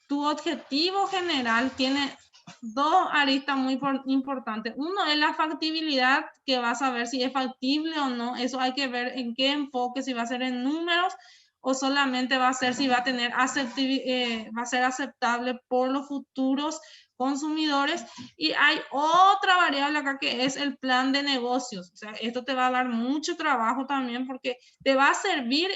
tu objetivo general tiene dos aristas muy importantes. Uno es la factibilidad, que vas a ver si es factible o no. Eso hay que ver en qué enfoque, si va a ser en números o solamente va a ser si va a tener va a ser aceptable por los futuros consumidores. Y hay otra variable acá que es el plan de negocios. O sea, esto te va a dar mucho trabajo también porque te va a servir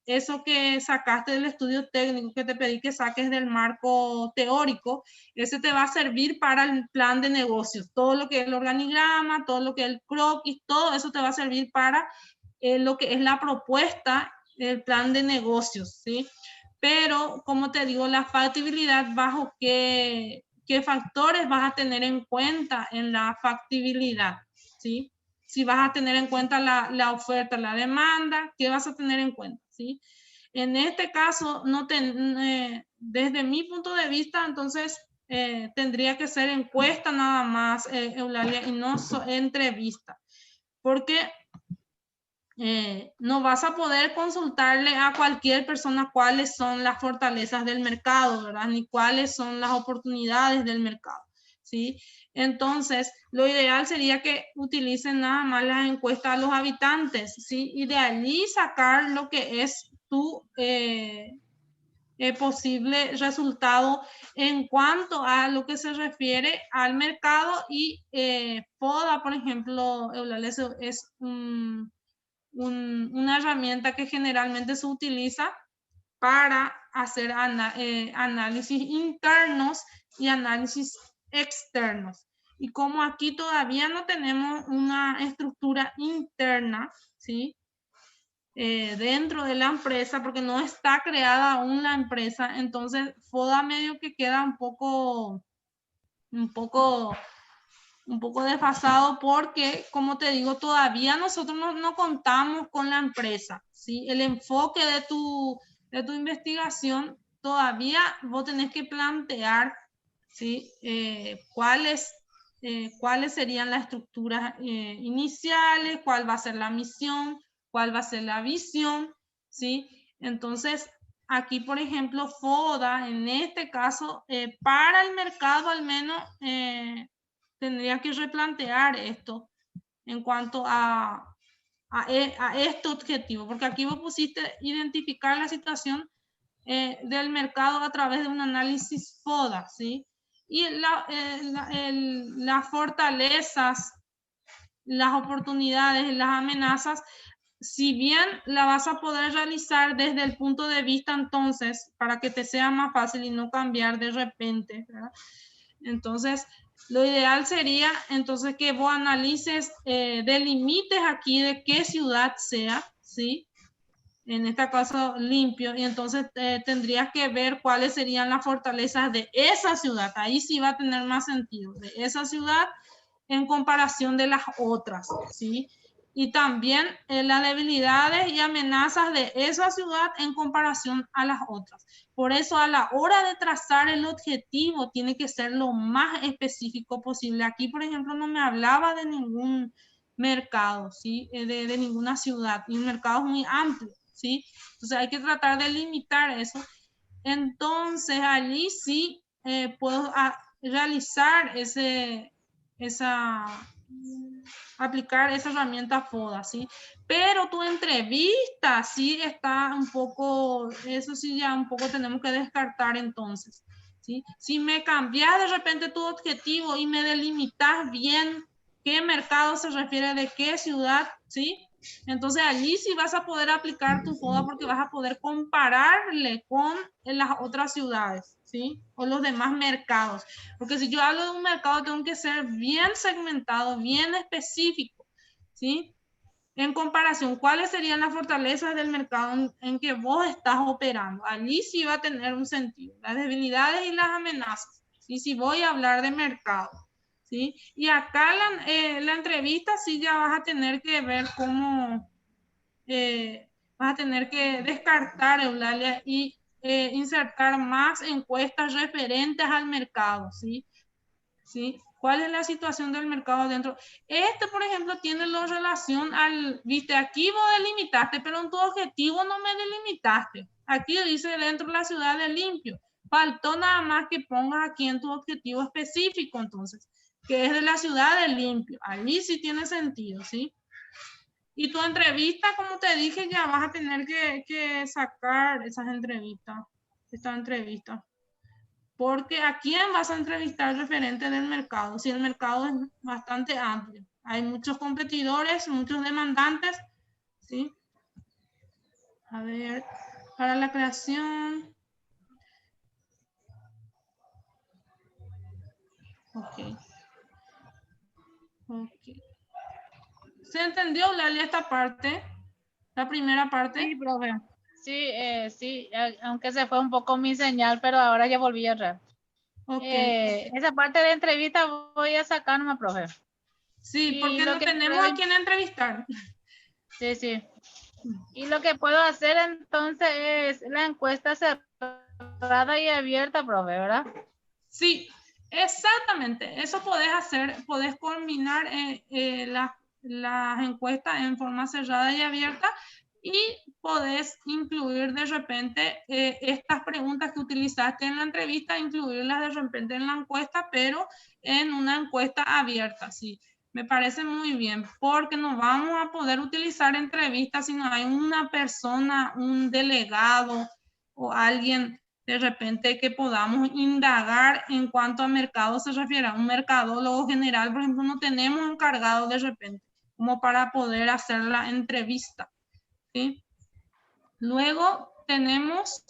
eso que sacaste del estudio técnico, que te pedí que saques del marco teórico, ese te va a servir para el plan de negocios. Todo lo que es el organigrama, todo lo que es el croquis, todo eso te va a servir para lo que es la propuesta, el plan de negocios, ¿sí? Pero, como te digo, la factibilidad, bajo qué factores vas a tener en cuenta en la factibilidad, ¿sí? Si vas a tener en cuenta la oferta, la demanda, ¿qué vas a tener en cuenta? ¿Sí? En este caso, desde mi punto de vista, entonces tendría que ser encuesta nada más, Eulalia, y no entrevista, porque no vas a poder consultarle a cualquier persona cuáles son las fortalezas del mercado, ¿verdad? Ni cuáles son las oportunidades del mercado, ¿sí? Entonces, lo ideal sería que utilicen nada más las encuestas a los habitantes, ¿sí? Y de allí sacar lo que es tu posible resultado en cuanto a lo que se refiere al mercado. Y FODA, por ejemplo, es una herramienta que generalmente se utiliza para hacer análisis internos y análisis externos. Y como aquí todavía no tenemos una estructura interna, ¿sí? Dentro de la empresa, porque no está creada aún la empresa, entonces FODA medio que queda un poco desfasado, porque, como te digo, todavía nosotros no contamos con la empresa, ¿sí? El enfoque de tu investigación, todavía vos tenés que plantear, ¿sí? cuáles serían las estructuras iniciales, cuál va a ser la misión, cuál va a ser la visión, ¿sí? Entonces, aquí, por ejemplo, FODA, en este caso, para el mercado al menos, tendría que replantear esto en cuanto a este objetivo, porque aquí vos pusiste identificar la situación del mercado a través de un análisis FODA, ¿sí? Y las fortalezas, las oportunidades, las amenazas, si bien la vas a poder realizar desde el punto de vista, entonces, para que te sea más fácil y no cambiar de repente, ¿verdad? Entonces, lo ideal sería entonces que vos analices, delimites aquí de qué ciudad sea, ¿sí? En este caso Limpio, y entonces tendrías que ver cuáles serían las fortalezas de esa ciudad. Ahí sí va a tener más sentido, de esa ciudad en comparación de las otras, ¿sí? Y también las debilidades y amenazas de esa ciudad en comparación a las otras. Por eso, a la hora de trazar el objetivo, tiene que ser lo más específico posible. Aquí, por ejemplo, no me hablaba de ningún mercado, ¿sí? De ninguna ciudad. Y un mercado es muy amplio, ¿sí? Entonces, hay que tratar de limitar eso. Entonces, allí sí puedo realizar aplicar esa herramienta FODA, ¿sí? Pero tu entrevista sí está un poco, eso sí ya un poco tenemos que descartar entonces, ¿sí? Si me cambias de repente tu objetivo y me delimitas bien qué mercado se refiere, de qué ciudad, ¿sí? Entonces allí sí vas a poder aplicar tu FODA, porque vas a poder compararle con las otras ciudades, ¿sí? O los demás mercados. Porque si yo hablo de un mercado, tengo que ser bien segmentado, bien específico, ¿sí? En comparación, ¿cuáles serían las fortalezas del mercado en que vos estás operando? Allí sí va a tener un sentido. Las debilidades y las amenazas, ¿sí? Si voy a hablar de mercado, ¿sí? Y acá la entrevista sí ya vas a tener que ver cómo... vas a tener que descartar, Eulalia, y insertar más encuestas referentes al mercado, ¿sí? ¿Sí? ¿Cuál es la situación del mercado dentro? Este, por ejemplo, tiene la relación al, viste, aquí vos delimitaste, pero en tu objetivo no me delimitaste. Aquí dice dentro de la ciudad de limpio. Faltó nada más que pongas aquí en tu objetivo específico, entonces, que es de la ciudad de limpio. Allí sí tiene sentido, ¿sí? Y tu entrevista, como te dije, ya vas a tener que sacar esas entrevistas, esta entrevista. Porque ¿a quién vas a entrevistar referente del mercado? Si el mercado es bastante amplio. Hay muchos competidores, muchos demandantes, ¿sí? A ver, para la creación. Ok. Ok. ¿Se entendió, Lali, esta parte? La primera parte. Sí, profe. Sí, sí, aunque se fue un poco mi señal, pero ahora ya volví a entrar. Ok. Esa parte de entrevista voy a sacar nomás, profe. Sí, Y porque lo no que tenemos a quien entrevistar. Sí, sí. Y lo que puedo hacer entonces es la encuesta cerrada y abierta, profe, ¿verdad? Sí, exactamente. Eso podés hacer, podés combinar las encuestas en forma cerrada y abierta y podés incluir de repente estas preguntas que utilizaste en la entrevista, incluirlas de repente en la encuesta, pero en una encuesta abierta, sí. Me parece muy bien, porque no vamos a poder utilizar entrevistas si no hay una persona, un delegado o alguien de repente que podamos indagar en cuanto a mercado se refiere. A un mercadólogo general, por ejemplo, no tenemos encargado de repente como para poder hacer la entrevista, ¿sí? Luego tenemos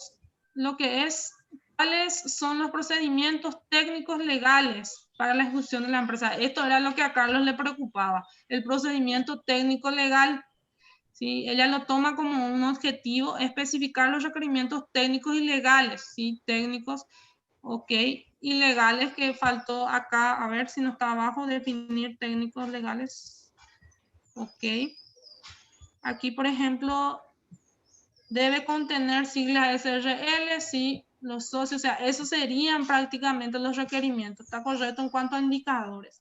lo que es cuáles son los procedimientos técnicos legales para la ejecución de la empresa. Esto era lo que a Carlos le preocupaba, el procedimiento técnico legal. ¿Sí? Ella lo toma como un objetivo, especificar los requerimientos técnicos y legales, ¿sí? Técnicos, ok, y legales que faltó acá, a ver si no está abajo, definir técnicos legales, ok. Aquí, por ejemplo, debe contener siglas SRL, sí, los socios, o sea, esos serían prácticamente los requerimientos, está correcto en cuanto a indicadores.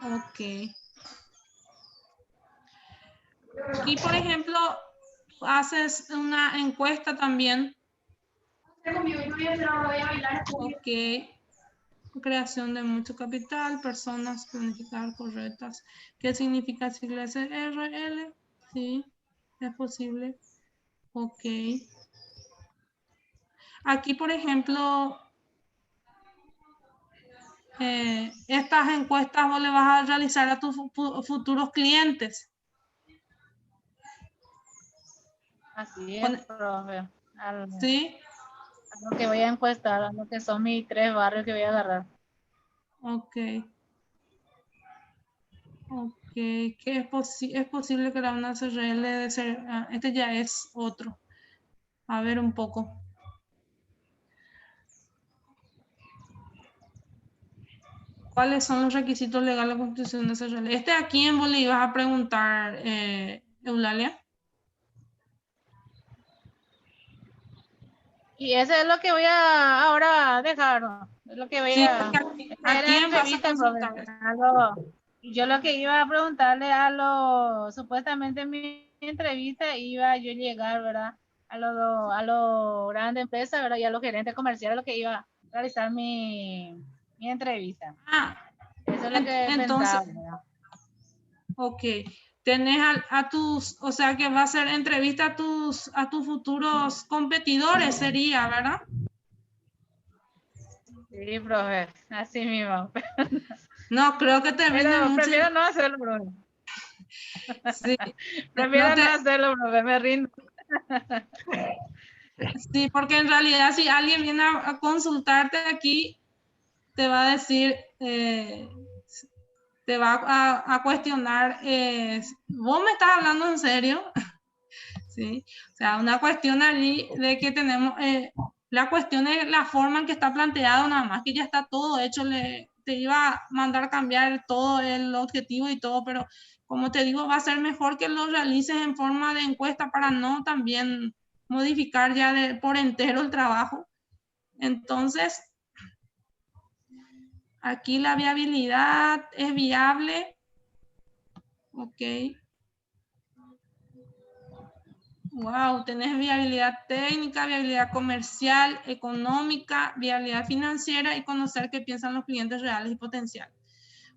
Ok. Aquí, por ejemplo, haces una encuesta también. Ok. Creación de mucho capital, personas planificar correctas. ¿Qué significa sigla SRL? Sí, es posible. Ok. Aquí, por ejemplo, estas encuestas vos le vas a realizar a tus futuros clientes. Así es, profe. ¿Sí? A lo que voy a encuestar, a lo que son mis 3 barrios que voy a agarrar. Ok. Ok, que es posible que la una SRL de ser, este ya es otro. A ver un poco. ¿Cuáles son los requisitos legales de constitución de SRL? Este a quién vos le ibas a preguntar, Eulalia. Y eso es lo que voy a ahora dejar, ¿no? Es lo que voy Sí, a... ¿a Era la quién vas a entrevista, profe. consultar? Yo lo que iba a preguntarle a los, supuestamente en mi entrevista iba yo a llegar, ¿verdad? A los grandes empresas, ¿verdad? Y a los gerentes comerciales, lo que iba a realizar mi entrevista. Ah, Eso es lo que entonces, pensaba, ¿verdad? ok. Tenés a tus, o sea que va a ser entrevista a tus futuros competidores, sería, ¿verdad? Sí, profe, así mismo. No, creo que te viene Pero mucho. prefiero no hacerlo, profe. Sí, no Prefiero no te, hacerlo, profe, me rindo. Sí, porque en realidad si alguien viene a consultarte aquí, te va a decir, te va a cuestionar, ¿vos me estás hablando en serio? ¿Sí? O sea, una cuestión allí de que tenemos, la cuestión es la forma en que está planteado, nada más que ya está todo hecho, te iba a mandar cambiar todo el objetivo y todo, pero como te digo, va a ser mejor que lo realices en forma de encuesta para no también modificar ya por entero el trabajo. Entonces, aquí la viabilidad es viable. Ok. Wow, tenés viabilidad técnica, viabilidad comercial, económica, viabilidad financiera y conocer qué piensan los clientes reales y potenciales.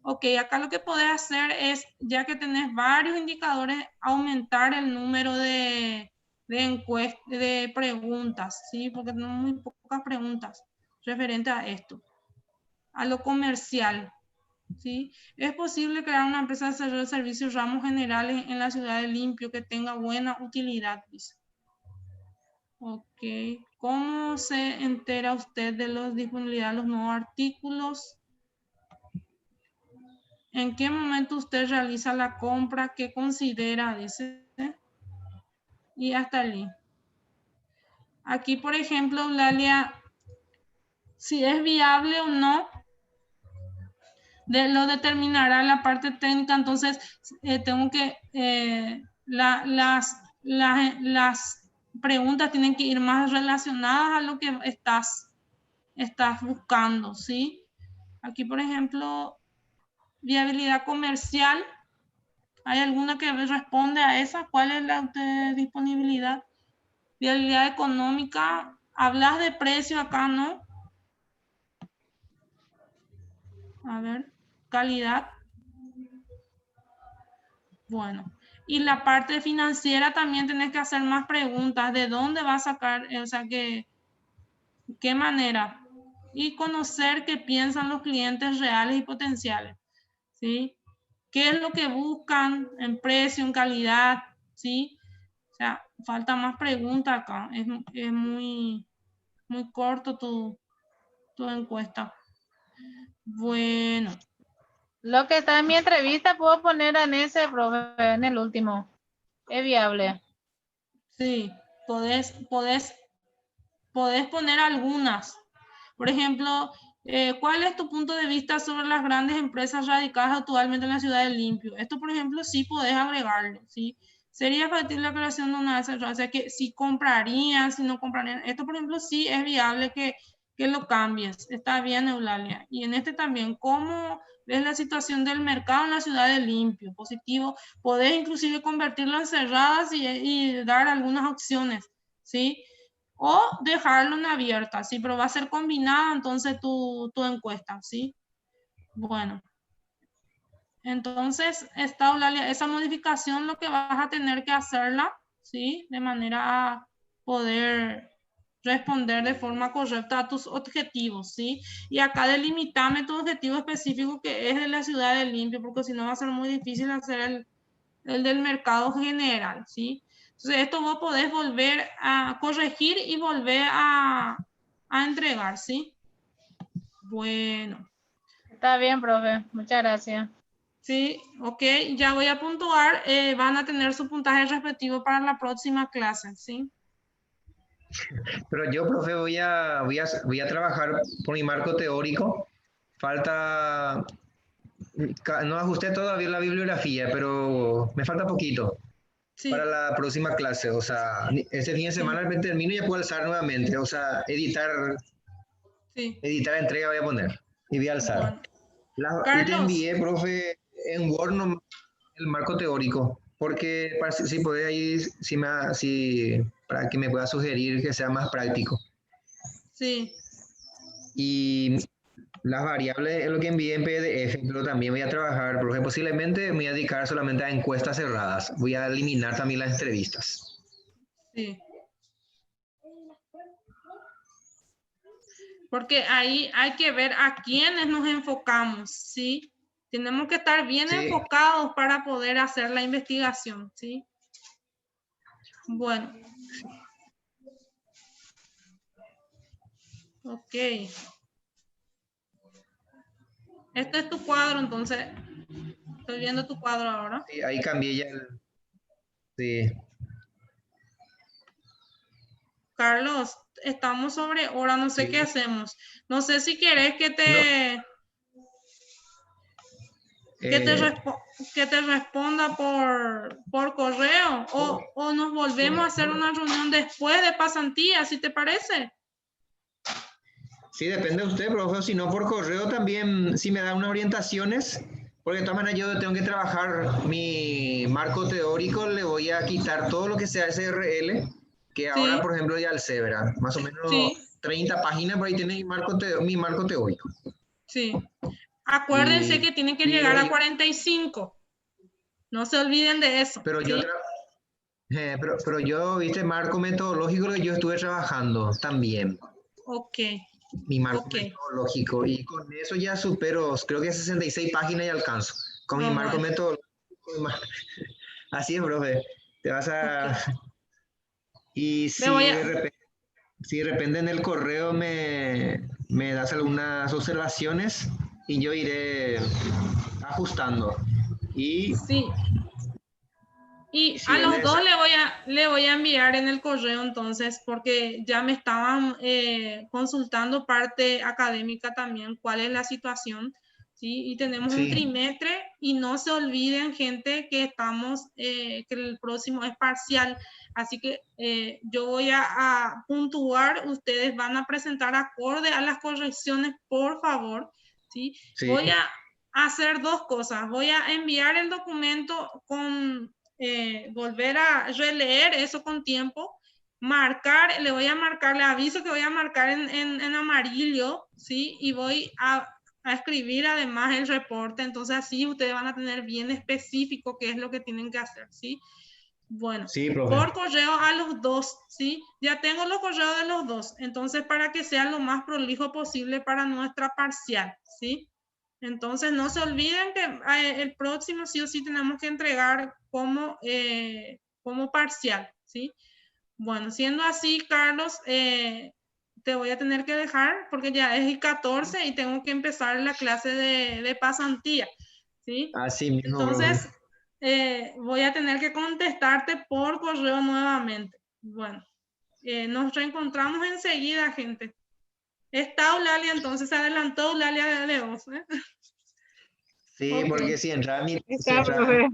Ok, acá lo que podés hacer es, ya que tenés varios indicadores, aumentar el número de encuestas, de preguntas, ¿sí? Porque tenemos muy pocas preguntas referentes a esto. A lo comercial, ¿sí? Es posible crear una empresa de desarrollo de servicios ramos generales en la ciudad de Limpio que tenga buena utilidad, dice. Ok. ¿Cómo se entera usted de la disponibilidad de los nuevos artículos? ¿En qué momento usted realiza la compra? ¿Qué considera? Dice. Y hasta allí. Aquí, por ejemplo, Eulalia, si es viable o no, lo determinará la parte técnica. Entonces, tengo que, las preguntas tienen que ir más relacionadas a lo que estás buscando, ¿sí? Aquí, por ejemplo, viabilidad comercial. ¿Hay alguna que responde a esa? ¿Cuál es la disponibilidad? Viabilidad económica. Hablas de precio acá, ¿no? A ver, calidad. Bueno, y la parte financiera también tenés que hacer más preguntas. ¿De dónde va a sacar? O sea, ¿qué manera? Y conocer qué piensan los clientes reales y potenciales, ¿sí? ¿Qué es lo que buscan en precio, en calidad? ¿Sí? O sea, falta más preguntas acá. Es muy corto tu encuesta. Bueno. Lo que está en mi entrevista puedo poner en ese, profe, en el último. Es viable. Sí, podés poner algunas. Por ejemplo, ¿cuál es tu punto de vista sobre las grandes empresas radicadas actualmente en la ciudad de Limpio? Esto, por ejemplo, sí podés agregarlo, ¿sí? Sería factible la creación de una de esas, o sea, que si comprarían, si no comprarían. Esto, por ejemplo, sí es viable que lo cambies. Está bien, Eulalia. Y en este también, ¿cómo ves la situación del mercado en la ciudad de Limpio? Positivo. Podés inclusive convertirlo en cerradas y dar algunas opciones, ¿sí? O dejarlo en abierta, ¿sí? Pero va a ser combinada entonces tu encuesta, ¿sí? Bueno. Entonces, esa modificación lo que vas a tener que hacerla, ¿sí? De manera a poder responder de forma correcta a tus objetivos, ¿sí? Y acá delimitame tu objetivo específico que es de la ciudad de Limpio, porque si no va a ser muy difícil hacer el del mercado general, ¿sí? Entonces, esto vos podés volver a corregir y volver a entregar, ¿sí? Bueno. Está bien, profe. Muchas gracias. Sí, ok, ya voy a puntuar. Van a tener su puntaje respectivo para la próxima clase, ¿sí? Pero yo, profe, voy a trabajar por mi marco teórico. Falta, no ajusté todavía la bibliografía, pero me falta poquito Sí. para la próxima clase. O sea, este fin de semana termino y ya puedo alzar nuevamente. O sea, editar entrega voy a poner y voy a alzar. Bueno. Y te envié, profe, en Word el marco teórico, porque si podés ahí, para que me pueda sugerir que sea más práctico. Sí. Y las variables es lo que envié en PDF, pero también voy a trabajar, profe, posiblemente me voy a dedicar solamente a encuestas cerradas. Voy a eliminar también las entrevistas. Sí. Porque ahí hay que ver a quiénes nos enfocamos, ¿sí? Tenemos que estar bien enfocados para poder hacer la investigación, ¿sí? Bueno. Ok. Este es tu cuadro, entonces. Estoy viendo tu cuadro ahora. Sí, ahí cambié ya sí. Carlos, estamos sobre hora, no sé Sí. qué hacemos. No sé si querés que te responda por correo o nos volvemos a hacer una reunión después de pasantía, si te parece. Sí, depende de usted, profe. Si no, por correo también, si me da unas orientaciones, porque de todas maneras yo tengo que trabajar mi marco teórico, le voy a quitar todo lo que sea SRL, que ahora, Sí, por ejemplo, ya al Cebra, más o menos sí, 30 páginas, por ahí tiene mi marco teórico. sí. Acuérdense que tienen que llegar a 45. No se olviden de eso. Pero ¿sí? pero yo, viste, marco metodológico que yo estuve trabajando también. Ok. Mi marco Ok. metodológico. Y con eso ya supero, creo que 66 páginas y alcanzo. Con mi marco Bueno. metodológico. Así es, profe. Te vas a... Okay. Y si de repente en el correo me das algunas observaciones y yo iré ajustando. Y Sí. Y si a es los dos necesario... le voy a enviar en el correo entonces, porque ya me estaban consultando parte académica también, cuál es la situación, ¿sí? Y tenemos un Sí, trimestre y no se olviden, gente, que que el próximo es parcial, así que yo voy a puntuar, ustedes van a presentar acorde a las correcciones, por favor, ¿sí? sí, Voy a hacer dos cosas, voy a enviar el documento con volver a releer eso con tiempo, le voy a marcar, le aviso que voy a marcar en amarillo, ¿sí? Y voy a escribir además el reporte, entonces así ustedes van a tener bien específico qué es lo que tienen que hacer, ¿sí? Bueno, sí, profe. por correo a los dos, ¿sí? Ya tengo los correos de los dos, entonces para que sea lo más prolijo posible para nuestra parcial, ¿sí? Entonces no se olviden que el próximo sí o sí tenemos que entregar como parcial, ¿sí? Bueno, siendo así, Carlos, te voy a tener que dejar porque ya es el 14 y tengo que empezar la clase de pasantía, ¿sí? Así mismo, profe. Entonces, voy a tener que contestarte por correo nuevamente. Bueno, nos reencontramos enseguida, gente. Está Eulalia, entonces se adelantó Eulalia de Leos, ¿eh? Sí, Ok. porque si entra mi... Si Está, entra... profe.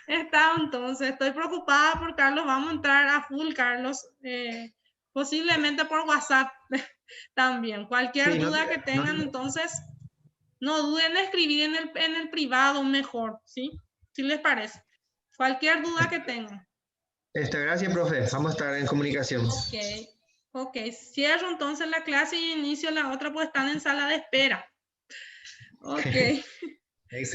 Está, entonces, estoy preocupada por Carlos. Vamos a entrar a full, Carlos. Posiblemente por WhatsApp también. Cualquier Sí, duda que tengan, entonces, no duden en escribir en el privado mejor, ¿sí? ¿Sí les parece? Cualquier duda que tengan. Gracias, profe. Vamos a estar en comunicación. Ok. Ok, cierro entonces la clase y inicio la otra, pues están en sala de espera. Ok. Excelente.